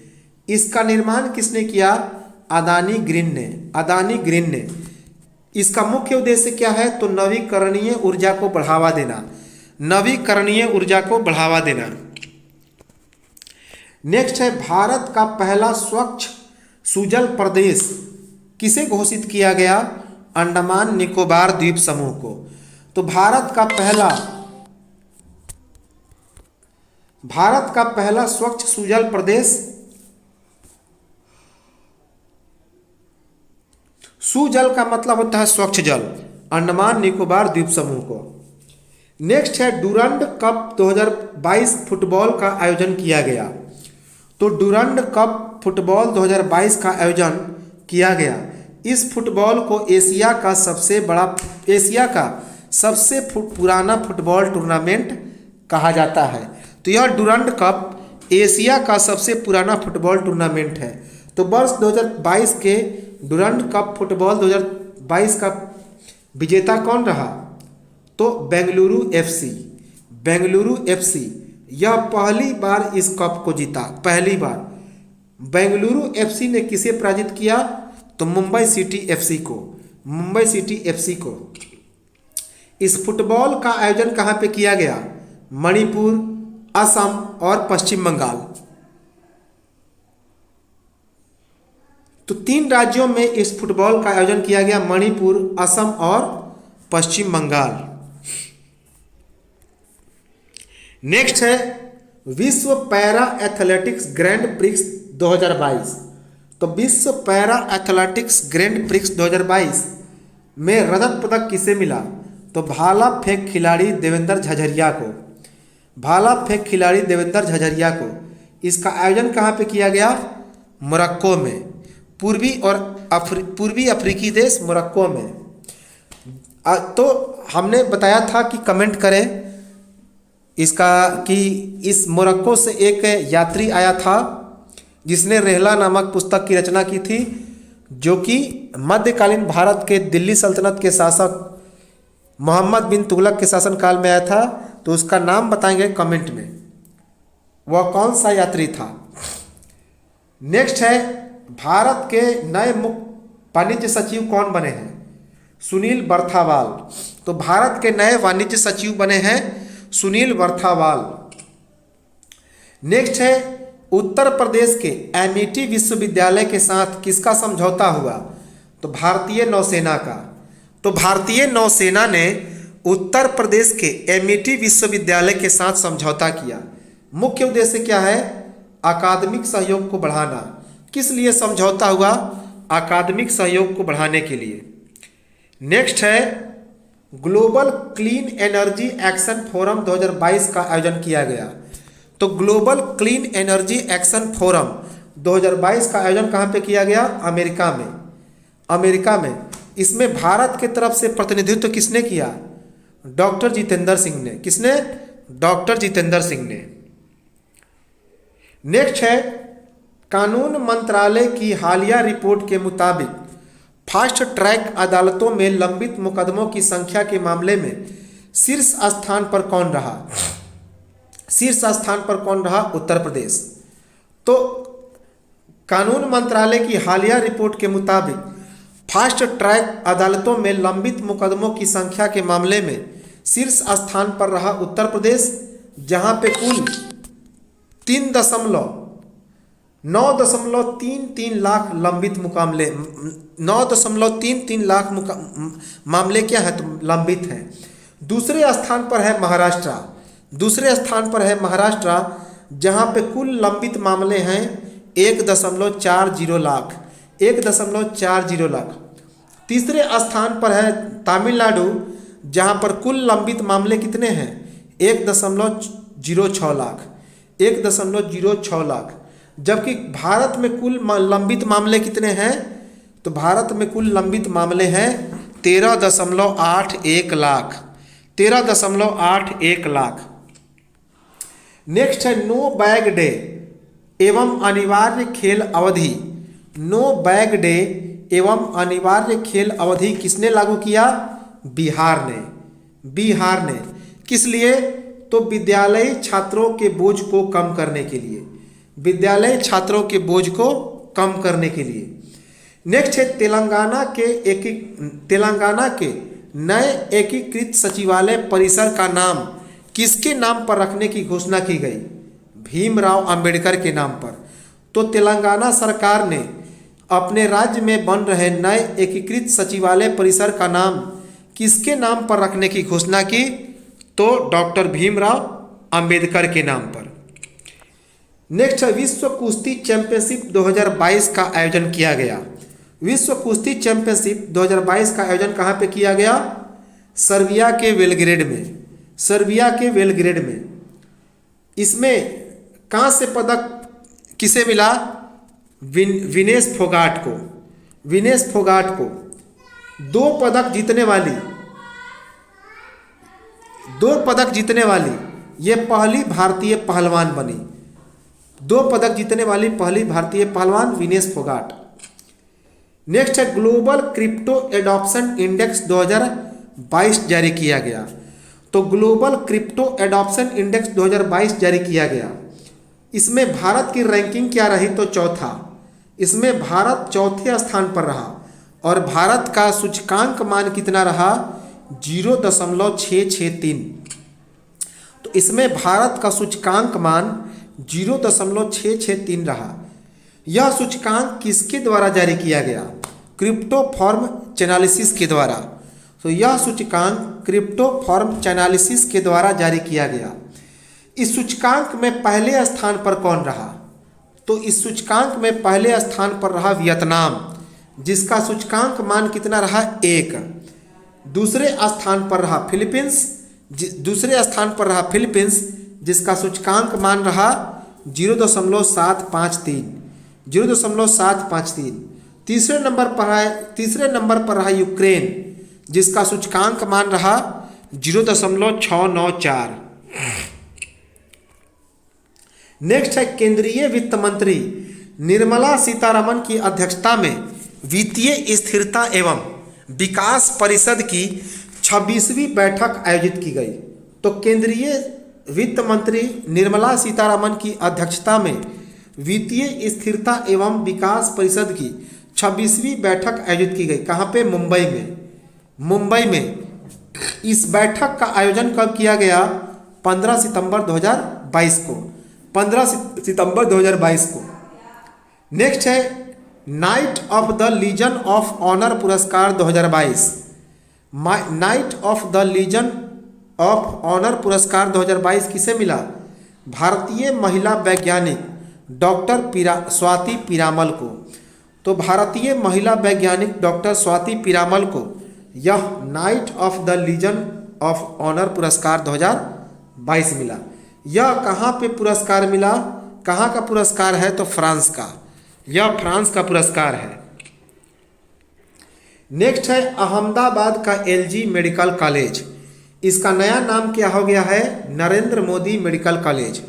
इसका निर्माण किसने किया? अदानी ग्रीन ने। इसका मुख्य उद्देश्य क्या है? तो नवीकरणीय ऊर्जा को बढ़ावा देना। नेक्स्ट है भारत का पहला स्वच्छ सुजल प्रदेश किसे घोषित किया गया? अंडमान निकोबार द्वीप समूह को। तो भारत का पहला स्वच्छ सुजल प्रदेश, सुजल का मतलब होता है स्वच्छ जल, अंडमान निकोबार द्वीप समूह को। नेक्स्ट है डुरंड कप 2022 फुटबॉल का आयोजन किया गया। तो डुरंड कप फुटबॉल 2022 का आयोजन किया गया। इस फुटबॉल को एशिया का सबसे पुराना फुटबॉल टूर्नामेंट कहा जाता है। तो यह डुरंड कप एशिया का सबसे पुराना फुटबॉल टूर्नामेंट है। तो वर्ष 2022 के डुरंड कप फुटबॉल 2022 का विजेता कौन रहा? तो बेंगलुरु एफसी। यह पहली बार इस कप को जीता। पहली बार बेंगलुरु एफसी ने किसे पराजित किया? तो मुंबई सिटी एफसी को। इस फुटबॉल का आयोजन कहाँ पे किया गया? मणिपुर, असम और पश्चिम बंगाल। तो 3 राज्यों में इस फुटबॉल का आयोजन किया गया, मणिपुर, असम और पश्चिम बंगाल। नेक्स्ट है विश्व पैरा एथलेटिक्स ग्रैंड प्रिक्स 2022। तो विश्व पैरा एथलेटिक्स ग्रैंड प्रिक्स 2022 में रजत पदक किसे मिला? तो भाला फेंक खिलाड़ी देवेंद्र झाझरिया को। भाला फेंक खिलाड़ी देवेंद्र झझरिया को। इसका आयोजन कहाँ पे किया गया? मोरक्को में। पूर्वी अफ्रीकी देश मोरक्को में। तो हमने बताया था कि कमेंट करें इसका कि इस मोरक्को से एक यात्री आया था जिसने रेहला नामक पुस्तक की रचना की थी, जो कि मध्यकालीन भारत के दिल्ली सल्तनत के शासक मोहम्मद बिन तुगलक के शासनकाल में आया था। तो उसका नाम बताएंगे कमेंट में, वह कौन सा यात्री था। नेक्स्ट है, भारत के नए मुख्य वाणिज्य सचिव कौन बने हैं? सुनील बर्थावाल। तो भारत के नए वाणिज्य सचिव बने हैं सुनील बर्थावाल। नेक्स्ट है, उत्तर प्रदेश के एमिटी विश्वविद्यालय के साथ किसका समझौता हुआ? तो भारतीय नौसेना का। तो भारतीय नौसेना ने उत्तर प्रदेश के एमिटी विश्वविद्यालय के साथ समझौता किया। मुख्य उद्देश्य क्या है? अकादमिक सहयोग को बढ़ाना। किस लिए समझौता हुआ? अकादमिक सहयोग को बढ़ाने के लिए। नेक्स्ट है, global clean energy action forum 2022 का आयोजन किया गया। तो global clean energy action forum 2022 का आयोजन कहाँ पे किया गया? अमेरिका में। अमेरिका में। इसमें भारत के तरफ से प्रतिनिधित्व किसने किया? डॉक्टर जितेंद्र सिंह ने। किसने? डॉक्टर जितेंद्र सिंह ने। नेक्स्ट है, कानून मंत्रालय की हालिया रिपोर्ट के मुताबिक फास्ट ट्रैक अदालतों में लंबित मुकदमों की संख्या के मामले में शीर्ष स्थान पर कौन रहा? शीर्ष स्थान पर कौन रहा? उत्तर प्रदेश। तो कानून मंत्रालय की हालिया रिपोर्ट के मुताबिक फास्ट ट्रैक अदालतों में लंबित मुकदमों की संख्या के मामले में शीर्ष स्थान पर रहा उत्तर प्रदेश, जहां पे कुल 9.33 लाख लंबित मुकाबले 9.33 लाख मामले क्या है? तो लंबित हैं। दूसरे स्थान पर है महाराष्ट्र। दूसरे स्थान पर है महाराष्ट्र, जहां पे कुल लंबित मामले हैं 1.40 लाख। 1.40 लाख। तीसरे स्थान पर है तमिलनाडु, जहां पर कुल लंबित मामले कितने हैं? 1.06 लाख। 1.06 लाख। जबकि भारत में कुल लंबित मामले कितने हैं? तो भारत में कुल लंबित मामले हैं 13.81 लाख। 13.81 लाख। नेक्स्ट है, नो बैग डे एवं अनिवार्य खेल अवधि। नो बैग डे एवं अनिवार्य खेल अवधि किसने लागू किया? बिहार ने। बिहार ने। किस लिए? तो विद्यालयी छात्रों के बोझ को कम करने के लिए। विद्यालयी छात्रों के बोझ को कम करने के लिए। नेक्स्ट है, तेलंगाना के नए एकीकृत सचिवालय परिसर का नाम किसके नाम पर रखने की घोषणा की गई? भीमराव अंबेडकर के नाम पर। तो तेलंगाना सरकार ने अपने राज्य में बन रहे नए एकीकृत सचिवालय परिसर का नाम किसके नाम पर रखने की घोषणा की? तो डॉक्टर भीमराव अंबेडकर के नाम पर। नेक्स्ट है, विश्व कुश्ती चैंपियनशिप 2022 का आयोजन किया गया। विश्व कुश्ती चैंपियनशिप 2022 का आयोजन कहाँ पे किया गया? सर्बिया के बेलग्रेड में। सर्बिया के बेलग्रेड में। इसमें कांस्य पदक किसे मिला? विनेश फोगाट को। विनेश फोगाट को। 2 पदक जीतने वाली ये पहली भारतीय पहलवान बनी। 2 पदक जीतने वाली पहली भारतीय पहलवान विनेश फोगाट। नेक्स्ट है, ग्लोबल क्रिप्टो एडॉप्शन इंडेक्स 2022 जारी किया गया। तो ग्लोबल क्रिप्टो एडॉप्शन इंडेक्स 2022 जारी किया गया। इसमें भारत की रैंकिंग क्या रही? तो चौथा। इसमें भारत चौथे स्थान पर रहा और भारत का सूचकांक मान कितना रहा? 0.663। तो इसमें भारत का सूचकांक मान 0.663 रहा। यह सूचकांक किसके द्वारा जारी किया गया? क्रिप्टो फॉर्म चैनालिसिस के द्वारा। तो यह सूचकांक क्रिप्टो फॉर्म चैनालिसिस के द्वारा जारी किया गया। इस सूचकांक में पहले स्थान पर कौन रहा? तो इस सूचकांक में पहले स्थान पर रहा वियतनाम, जिसका सूचकांक मान कितना रहा? 1। दूसरे स्थान पर रहा फिलीपींस। जिसका सूचकांक मान रहा 0.753। 0.753। तीसरे नंबर पर रहा यूक्रेन, जिसका सूचकांक मान रहा 0.694। नेक्स्ट है केंद्रीय वित्त मंत्री निर्मला सीतारमण की अध्यक्षता में वित्तीय स्थिरता एवं विकास परिषद की 26वीं बैठक आयोजित की गई। तो केंद्रीय वित्त मंत्री निर्मला सीतारमण की अध्यक्षता में वित्तीय स्थिरता एवं विकास परिषद की 26वीं बैठक आयोजित की गई। कहाँ पे? मुंबई में। मुंबई में इस बैठक का आयोजन कब किया गया? 15 सितंबर 2022 को। 15 सितंबर 2022 को। नेक्स्ट है Knight of the Legion of Honour पुरस्कार 2022। Knight of the Legion of Honour पुरस्कार 2022 किसे मिला? भारतीय महिला वैज्ञानिक डॉक्टर स्वाति पीरामल को। तो भारतीय महिला वैज्ञानिक डॉक्टर स्वाति पीरामल को यह Knight of the Legion of Honour पुरस्कार 2022 मिला। यह कहाँ पे पुरस्कार मिला? कहाँ का पुरस्कार है? तो फ्रांस का। यह फ्रांस का पुरस्कार है। नेक्स्ट है अहमदाबाद का एलजी मेडिकल कॉलेज। इसका नया नाम क्या हो गया है? Narendra Modi medical college.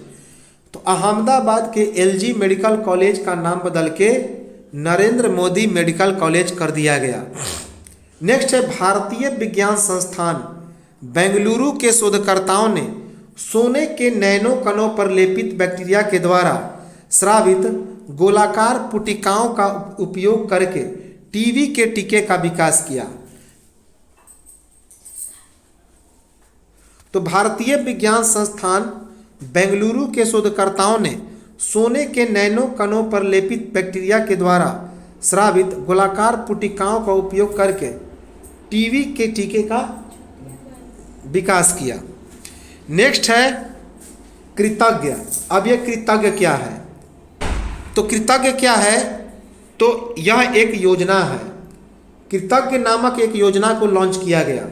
तो अहमदाबाद के एलजी मेडिकल कॉलेज का नाम बदल के नरेंद्र मोदी मेडिकल कॉलेज कर दिया गया। नेक्स्ट है भारतीय विज्ञान संस्थान बेंगलुरु के शोधकर्ताओं ने सोने के नैनो कणों पर लेपित बैक्टीरिया के द्वारा स्रावित गोलाकार पुटिकाओं का उपयोग करके टीबी के टीके का विकास किया। तो भारतीय विज्ञान संस्थान बेंगलुरु के शोधकर्ताओं ने सोने के नैनो कणों पर लेपित बैक्टीरिया के द्वारा स्रावित गोलाकार पुटिकाओं का उपयोग करके टीबी के टीके का विकास किया। नेक्स्ट है कृतज्ञ। अब यह कृतज्ञ क्या है? तो कृतज्ञ क्या है? तो यह एक योजना है। कृतज्ञ नामक एक योजना को लॉन्च किया गया।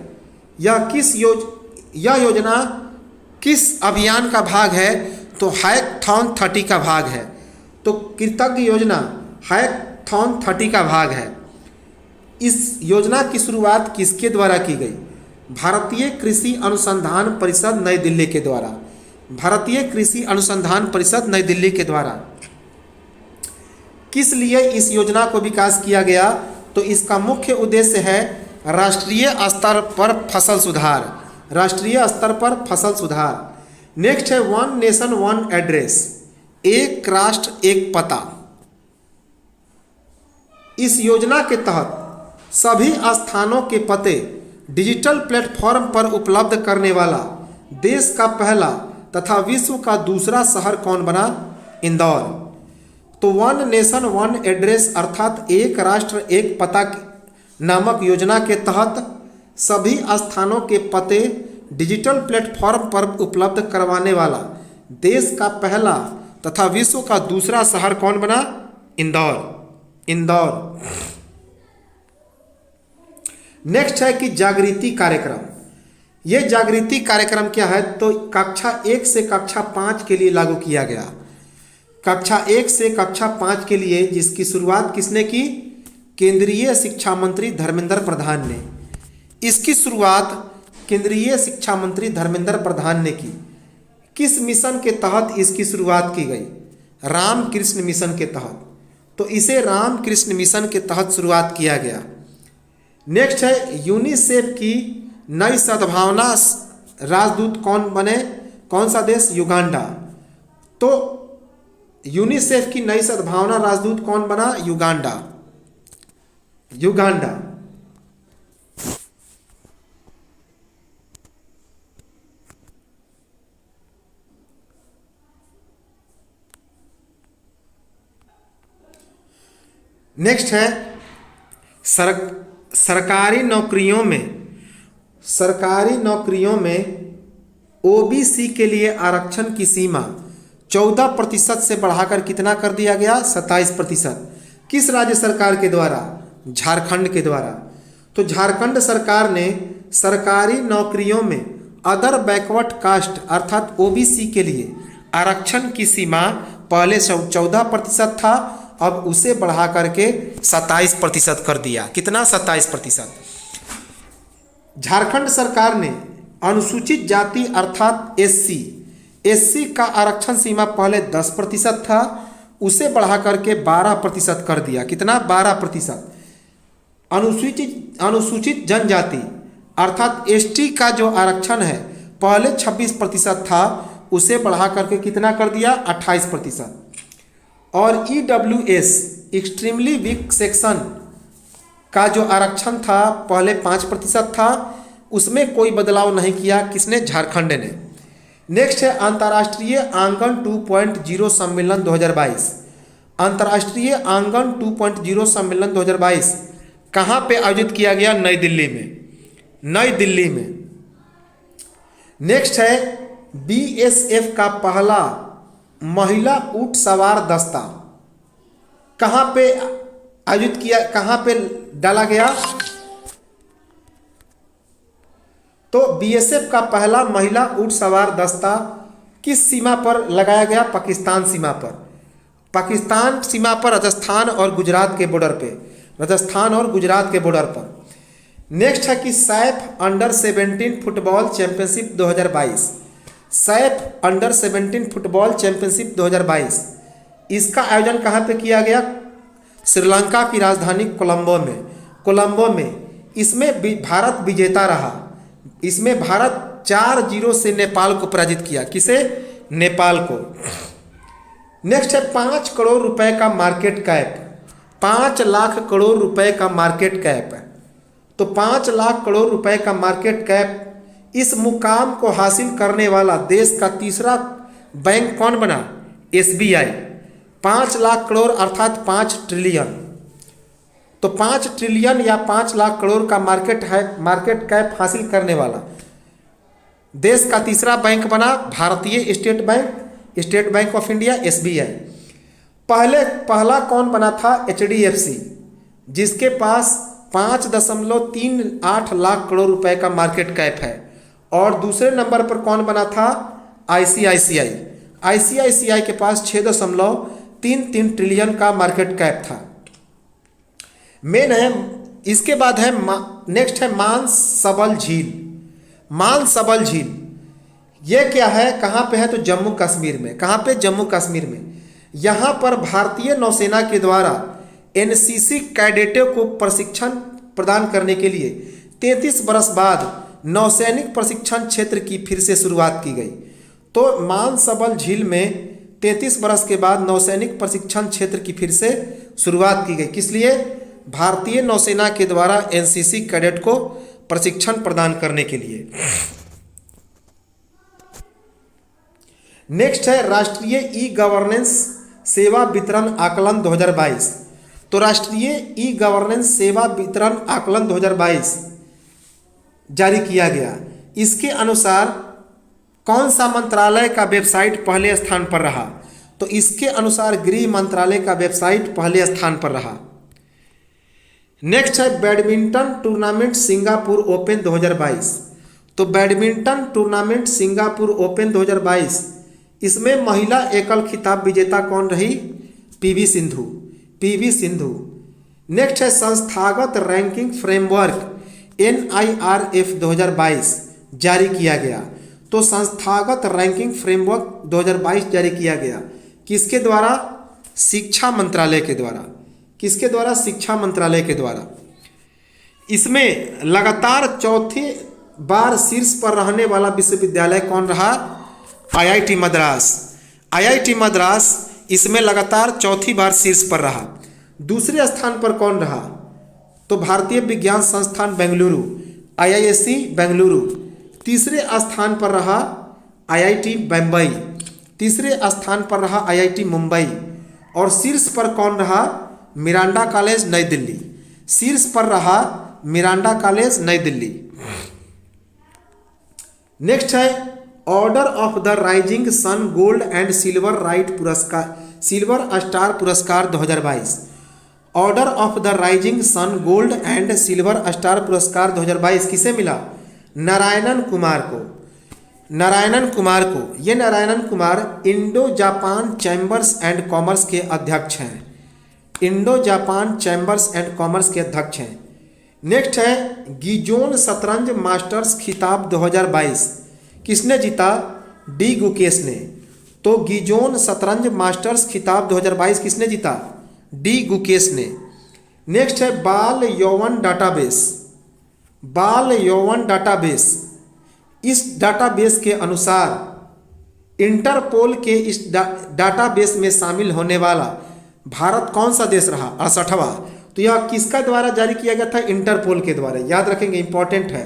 यह योजना किस अभियान का भाग है? तो हैकथॉन 30 का भाग है। तो कृतज्ञ योजना हैकथॉन 30 का भाग है। इस योजना की शुरुआत किसके द्वारा की गई? भारतीय कृषि अनुसंधान परिषद नई दिल्ली के द्वारा। भारतीय कृषि अनुसंधान परिषद नई दिल्ली के द्वारा। किस लिए इस योजना को विकास किया गया? तो इसका मुख्य उद्देश्य है राष्ट्रीय स्तर पर फसल सुधार। राष्ट्रीय स्तर पर फसल सुधार। नेक्स्ट है वन नेशन वन एड्रेस, एक राष्ट्र एक पता। इस योजना के तहत सभी स्थानों के पते डिजिटल प्लेटफॉर्म पर उपलब्ध करने वाला देश का पहला तथा विश्व का दूसरा शहर कौन बना? इंदौर। तो वन नेशन वन एड्रेस अर्थात एक राष्ट्र एक पता नामक योजना के तहत सभी स्थानों के पते डिजिटल प्लेटफॉर्म पर उपलब्ध करवाने वाला देश का पहला तथा विश्व का दूसरा शहर कौन बना? इंदौर। इंदौर। नेक्स्ट है कि जागृति कार्यक्रम। यह जागृति कार्यक्रम क्या है? तो कक्षा 1 से कक्षा 5 के लिए लागू किया गया। कक्षा 1 से कक्षा 5 के लिए, जिसकी शुरुआत किसने की? केंद्रीय शिक्षा मंत्री धर्मेंद्र प्रधान ने। इसकी शुरुआत केंद्रीय शिक्षा मंत्री धर्मेंद्र प्रधान ने की। किस मिशन के तहत इसकी शुरुआत की गई? रामकृष्ण मिशन के तहत। तो इसे रामकृष्ण मिशन के तहत शुरुआत किया गया। नेक्स्ट है यूनिसेफ की नई सद्भावना राजदूत कौन बने? कौन सा देश? युगांडा। तो यूनिसेफ की नई सद्भावना राजदूत कौन बना? युगांडा। युगांडा। नेक्स्ट है सरकारी नौकरियों में ओबीसी के लिए आरक्षण की सीमा 14% से बढ़ाकर कितना कर दिया गया? 27%। किस राज्य सरकार के द्वारा? झारखंड के द्वारा। तो झारखंड सरकार ने सरकारी नौकरियों में अदर बैकवर्ड कास्ट अर्थात ओबीसी के लिए आरक्षण की सीमा पहले 14% था, अब उसे बढ़ा करके 27% कर दिया। कितना? 27%। झारखंड सरकार ने अनुसूचित जाति अर्थात एससी का आरक्षण सीमा पहले 10% था, उसे बढ़ा करके 12% कर दिया। कितना? 12%। अनुसूचित जनजाति अर्थात एसटी का जो आरक्षण है पहले 26% था, उसे बढ़ा करके कितना कर दिया? 28%। और ईडब्ल्यूएस एक्सट्रीमली वीक सेक्शन का जो आरक्षण था पहले 5% था, उसमें कोई बदलाव नहीं किया। किसने? झारखंड ने। नेक्स्ट है अंतर्राष्ट्रीय आंगन 2.0 सम्मेलन 2022। अंतर्राष्ट्रीय आंगन 2.0 सम्मेलन 2022 कहाँ पे आयोजित किया गया? नई दिल्ली में। नई दिल्ली में। नेक्स्ट है बीएसएफ का पहला महिला ऊंट सवार दस्ता कहाँ पे आयोजित किया, कहाँ पे डाला गया? तो बीएसएफ का पहला महिला ऊंट सवार दस्ता किस सीमा पर लगाया गया? पाकिस्तान सीमा पर। पाकिस्तान सीमा पर, राजस्थान और गुजरात के बॉर्डर पे, राजस्थान और गुजरात के बॉर्डर पर। नेक्स्ट है कि Saif under 17 football championship 2022। Saif under 17 football championship 2022 इसका आयोजन कहाँ पे किया गया? श्रीलंका की राजधानी कोलंबो में। इसमें भारत विजेता रहा। इसमें भारत 4-0 से नेपाल को पराजित किया। किसे? नेपाल को। नेक्स्ट है 5 करोड़ रुपए का मार्केट कैप। 5 लाख करोड़ रुपए का मार्केट कैप है। तो 5 लाख करोड़ रुपए का मार्केट कैप, इस मुकाम को हासिल करने वाला देश का तीसरा बैंक कौन बना? एसबीआई। 5 लाख करोड़ अर्थात 5 ट्रिलियन। तो 5 ट्रिलियन या 5 लाख करोड़ का मार्केट कैप हासिल करने वाला देश का तीसरा बैंक बना भारतीय state bank of India, SBI. पहला कौन बना था? एचडीएफसी, जिसके पास 5.38 लाख करोड़ रुपए का मार्केट कैप है। और दूसरे नंबर पर कौन बना था? आईसीआईसीआई के पास 6.33 ट्रिलियन का मार्केट कैप था। मेन है। इसके बाद है नेक्स्ट है मानसबल झील। मानसबल झील ये क्या है? कहाँ पे है? तो जम्मू कश्मीर में। कहाँ पे? जम्मू कश्मीर में। यहाँ पर भारतीय नौसेना के द्वारा एनसीसी कैडेटों को प्रशिक्षण प्रदान करने के लिए 33 बरस बाद नौसैनिक प्रशिक्षण क्षेत्र की फिर से शुरुआत की गई। तो मानसबल झील में 33 बरस के बाद नौसैनिक प्रशिक्षण क्षेत्र की फिर से शुरुआत की गई। किस लिए? भारतीय नौसेना के द्वारा एनसीसी कैडेट को प्रशिक्षण प्रदान करने के लिए। नेक्स्ट है राष्ट्रीय ई गवर्नेंस सेवा वितरण आकलन 2022। तो राष्ट्रीय ई गवर्नेंस सेवा वितरण आकलन 2022 जारी किया गया। इसके अनुसार कौन सा मंत्रालय का वेबसाइट पहले स्थान पर रहा? तो इसके अनुसार गृह मंत्रालय का वेबसाइट पहले स्थान पर रहा। नेक्स्ट है बैडमिंटन टूर्नामेंट सिंगापुर ओपन 2022। तो बैडमिंटन टूर्नामेंट सिंगापुर ओपन 2022 इसमें महिला एकल खिताब विजेता कौन रही? पीवी सिंधु। नेक्स्ट है संस्थागत रैंकिंग फ्रेमवर्क NIRF 2022 जारी किया गया। तो संस्थागत रैंकिंग फ्रेमवर्क 2022 जारी किया गया। किसके द्वारा? शिक्षा मंत्रालय के द्वारा। किसके द्वारा? शिक्षा मंत्रालय के द्वारा। इसमें लगातार चौथी बार शीर्ष पर रहने वाला विश्वविद्यालय कौन रहा? IIT मद्रास। IIT मद्रास इसमें लगातार चौथी बार शीर्ष पर रहा। दूसरे स्थान पर कौन रहा? तो भारतीय विज्ञान संस्थान बेंगलुरु, IISc बेंगलुरु। तीसरे स्थान पर रहा IIT बम्बई। तीसरे स्थान पर रहा IIT मुंबई। और शीर्ष पर कौन रहा? Miranda College New Delhi. शीर्ष पर रहा Miranda College New Delhi. Next है Order of the Rising Sun Gold and Silver Star पुरस्कार 2022। Order of the Rising Sun Gold and Silver Star पुरस्कार 2022 किसे मिला? नारायणन कुमार को। नारायणन कुमार को, ये Narayanan Kumar Indo Japan chambers and commerce के अध्यक्ष हैं। Indo Japan chambers and commerce के अध्यक्ष हैं। नेक्स्ट है गिजोन शतरंज मास्टर्स खिताब 2022 किसने जीता? डी गुकेश ने। तो गिजोन शतरंज मास्टर्स खिताब 2022 किसने जीता? डी गुकेश ने। नेक्स्ट है बाल यौवन डाटाबेस। बाल यौवन डाटाबेस, इस डाटाबेस के अनुसार इंटरपोल के इस डाटाबेस में शामिल होने वाला भारत कौन सा देश रहा? 68वां। तो यह किसका द्वारा जारी किया गया था? इंटरपोल के द्वारा, याद रखेंगे, इंपॉर्टेंट है।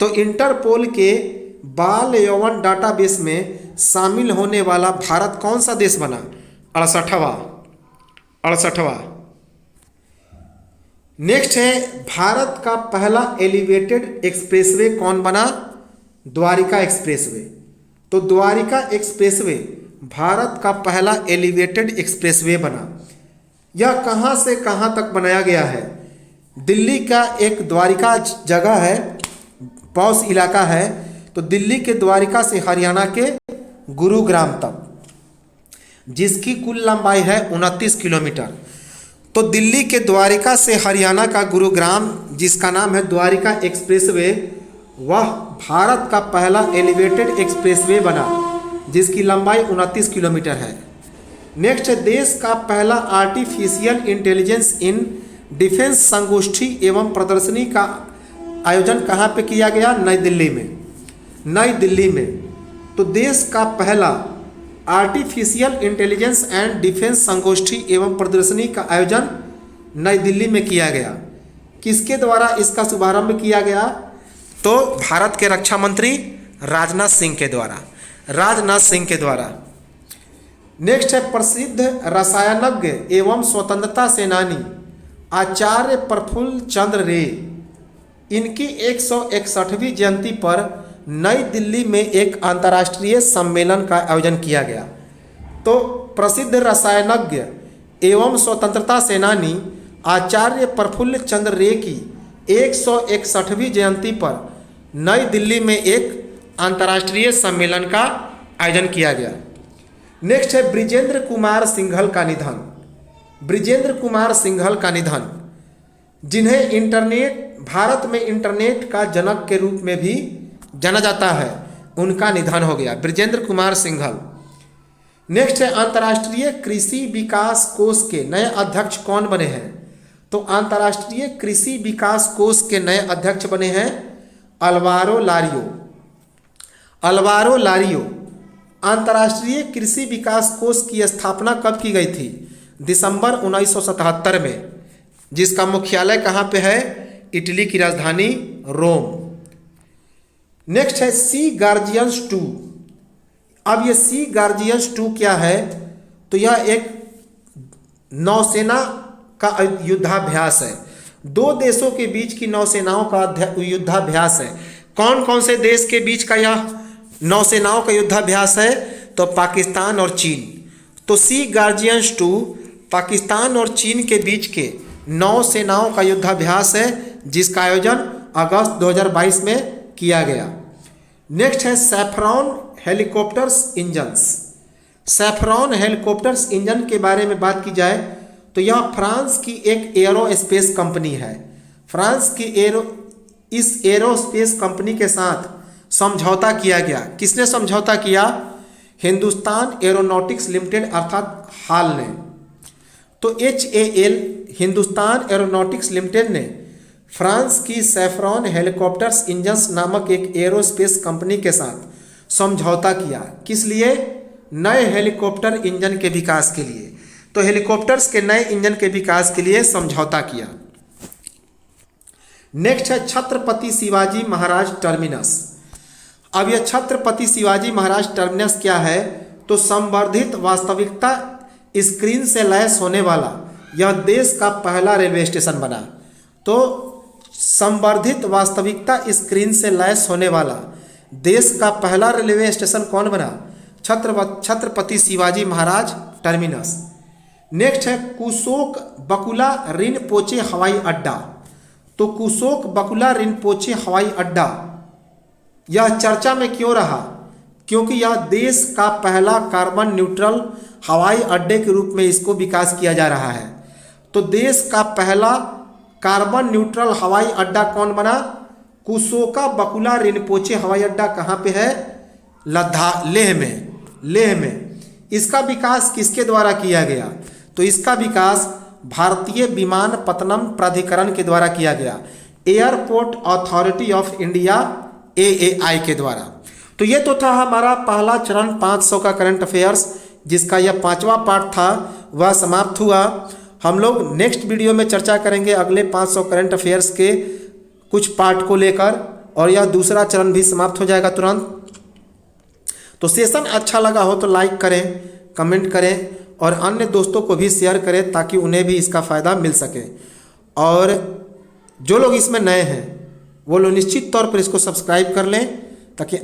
तो इंटरपोल के बाल यौवन डाटाबेस में शामिल होने वाला भारत कौन सा देश बना? 68वां। नेक्स्ट है भारत का पहला एलिवेटेड एक्सप्रेसवे कौन बना? द्वारिका एक्सप्रेसवे। तो द्वारिका एक्सप्रेसवे भारत का पहला एलिवेटेड एक्सप्रेसवे बना। यह कहाँ से कहाँ तक बनाया गया है? दिल्ली का एक द्वारिका जगह है, पॉश इलाका है, तो दिल्ली के द्वारिका से हरियाणा के गुरुग्राम तक, जिसकी कुल लंबाई है 29 किलोमीटर। तो दिल्ली के द्वारिका से हरियाणा का गुरुग्राम, जिसका नाम है द्वारिका एक्सप्रेसवे, वह भारत का पहला एलिवेटेड एक्सप्रेसवे बना, जिसकी लंबाई 29 किलोमीटर है। नेक्स्ट है देश का पहला आर्टिफिशियल इंटेलिजेंस इन डिफेंस संगोष्ठी एवं प्रदर्शनी का आयोजन कहाँ पे किया गया? नई दिल्ली में। नई दिल्ली में। तो देश का पहला आर्टिफिशियल इंटेलिजेंस एंड डिफेंस संगोष्ठी एवं प्रदर्शनी का आयोजन नई दिल्ली में किया गया। किसके द्वारा इसका शुभारंभ किया गया? तो भारत के रक्षा मंत्री राजनाथ सिंह के द्वारा। राजनाथ सिंह के द्वारा। नेक्स्ट है प्रसिद्ध रसायनज्ञ एवं स्वतंत्रता सेनानी आचार्य प्रफुल्ल चंद्र रे, इनकी 161वीं जयंती पर नई दिल्ली में एक अंतर्राष्ट्रीय सम्मेलन का आयोजन किया गया। तो प्रसिद्ध रसायनज्ञ एवं स्वतंत्रता सेनानी आचार्य प्रफुल्ल चंद्र रे की 161वीं जयंती पर नई दिल्ली में एक अंतर्राष्ट्रीय सम्मेलन का आयोजन किया गया। नेक्स्ट है ब्रिजेंद्र कुमार सिंघल का निधन। ब्रिजेंद्र कुमार सिंघल का निधन, जिन्हें भारत में इंटरनेट का जनक के रूप में भी जाना जाता है, उनका निधन हो गया, ब्रिजेंद्र कुमार सिंघल। नेक्स्ट है अंतर्राष्ट्रीय कृषि विकास कोष के नए अध्यक्ष कौन बने हैं? तो अंतर्राष्ट्रीय कृषि विकास कोष के नए अध्यक्ष बने हैं अल्वारो लारियो। अल्वारो लारियो। अंतर्राष्ट्रीय कृषि विकास कोष की स्थापना कब की गई थी? दिसंबर 1977 में, जिसका मुख्यालय कहाँ पे है? इटली की राजधानी रोम। नेक्स्ट है सी गार्जियंस 2। अब ये सी गार्जियंस 2 क्या है? तो यह एक नौसेना का युद्धाभ्यास है। दो देशों के बीच की नौसेनाओं का युद्धाभ्यास है। कौन कौन से देश के बीच का यह नौसेनाओं का युद्धाभ्यास है? तो पाकिस्तान और चीन। तो सी गार्जियंस 2 पाकिस्तान और चीन के बीच के नौसेनाओं का युद्धाभ्यास है, जिसका आयोजन अगस्त 2022 में किया गया। नेक्स्ट है saffron helicopters engines. Saffron helicopters engine के बारे में बात की जाए तो यह फ्रांस की एक एरोस्पेस कंपनी है। फ्रांस की इस एरोस्पेस कंपनी के साथ समझौता किया गया। किसने समझौता किया? हिंदुस्तान एरोनॉटिक्स लिमिटेड अर्थात हाल ने। तो HAL हिंदुस्तान एरोनॉटिक्स लिमिटेड ने फ्रांस की सैफरॉन हेलीकॉप्टर्स इंजन्स नामक एक एरोस्पेस कंपनी के साथ समझौता किया। किस लिए? नए हेलीकॉप्टर इंजन के विकास के लिए। तो हेलीकॉप्टर्स के नए इंजन के विकास के लिए समझौता किया। नेक्स्ट है छत्रपति शिवाजी महाराज टर्मिनस। अब यह छत्रपति शिवाजी महाराज टर्मिनस क्या है? तो संवर्धित वास्तविकता स्क्रीन से लैस होने वाला यह देश का पहला रेलवे स्टेशन बना। तो संवर्धित वास्तविकता स्क्रीन से लैस होने वाला देश का पहला रेलवे स्टेशन कौन बना? छत्रपति शिवाजी महाराज टर्मिनस। नेक्स्ट है कुशोक बकुला रिनपोचे हवाई अड्डा। तो कुशोक बकुला रिनपोचे हवाई अड्डा यह चर्चा में क्यों रहा? क्योंकि यह देश का पहला कार्बन न्यूट्रल हवाई अड्डे के रूप में इसको विकास किया जा रहा है। तो देश का पहला कार्बन न्यूट्रल हवाई अड्डा कौन बना? कुशोका बकुला रिनपोचे हवाई अड्डा कहाँ पे है? लद्दाख, लेह में। इसका विकास किसके द्वारा किया गया? तो इसका विकास भारतीय विमानपत्तनम प्राधिकरण के द्वारा किया गया, airport authority of India AAI के द्वारा। तो ये तो था हमारा पहला चरण 500 का करंट अफेयर्स, जिसका यह 5वां पार्ट था, वह समाप्त हुआ। हम लोग नेक्स्ट वीडियो में चर्चा करेंगे अगले 500 करंट अफेयर्स के कुछ पार्ट को लेकर, और यह दूसरा चरण भी समाप्त हो जाएगा तुरंत। तो सेशन अच्छा लगा हो तो लाइक करें, कमेंट करें और अन्य दोस्तों को भी शेयर करें ताकि उन्हें भी इसका फ़ायदा मिल सके। और जो लोग इसमें नए हैं वो लोग निश्चित तौर पर इसको सब्सक्राइब कर लें ताकि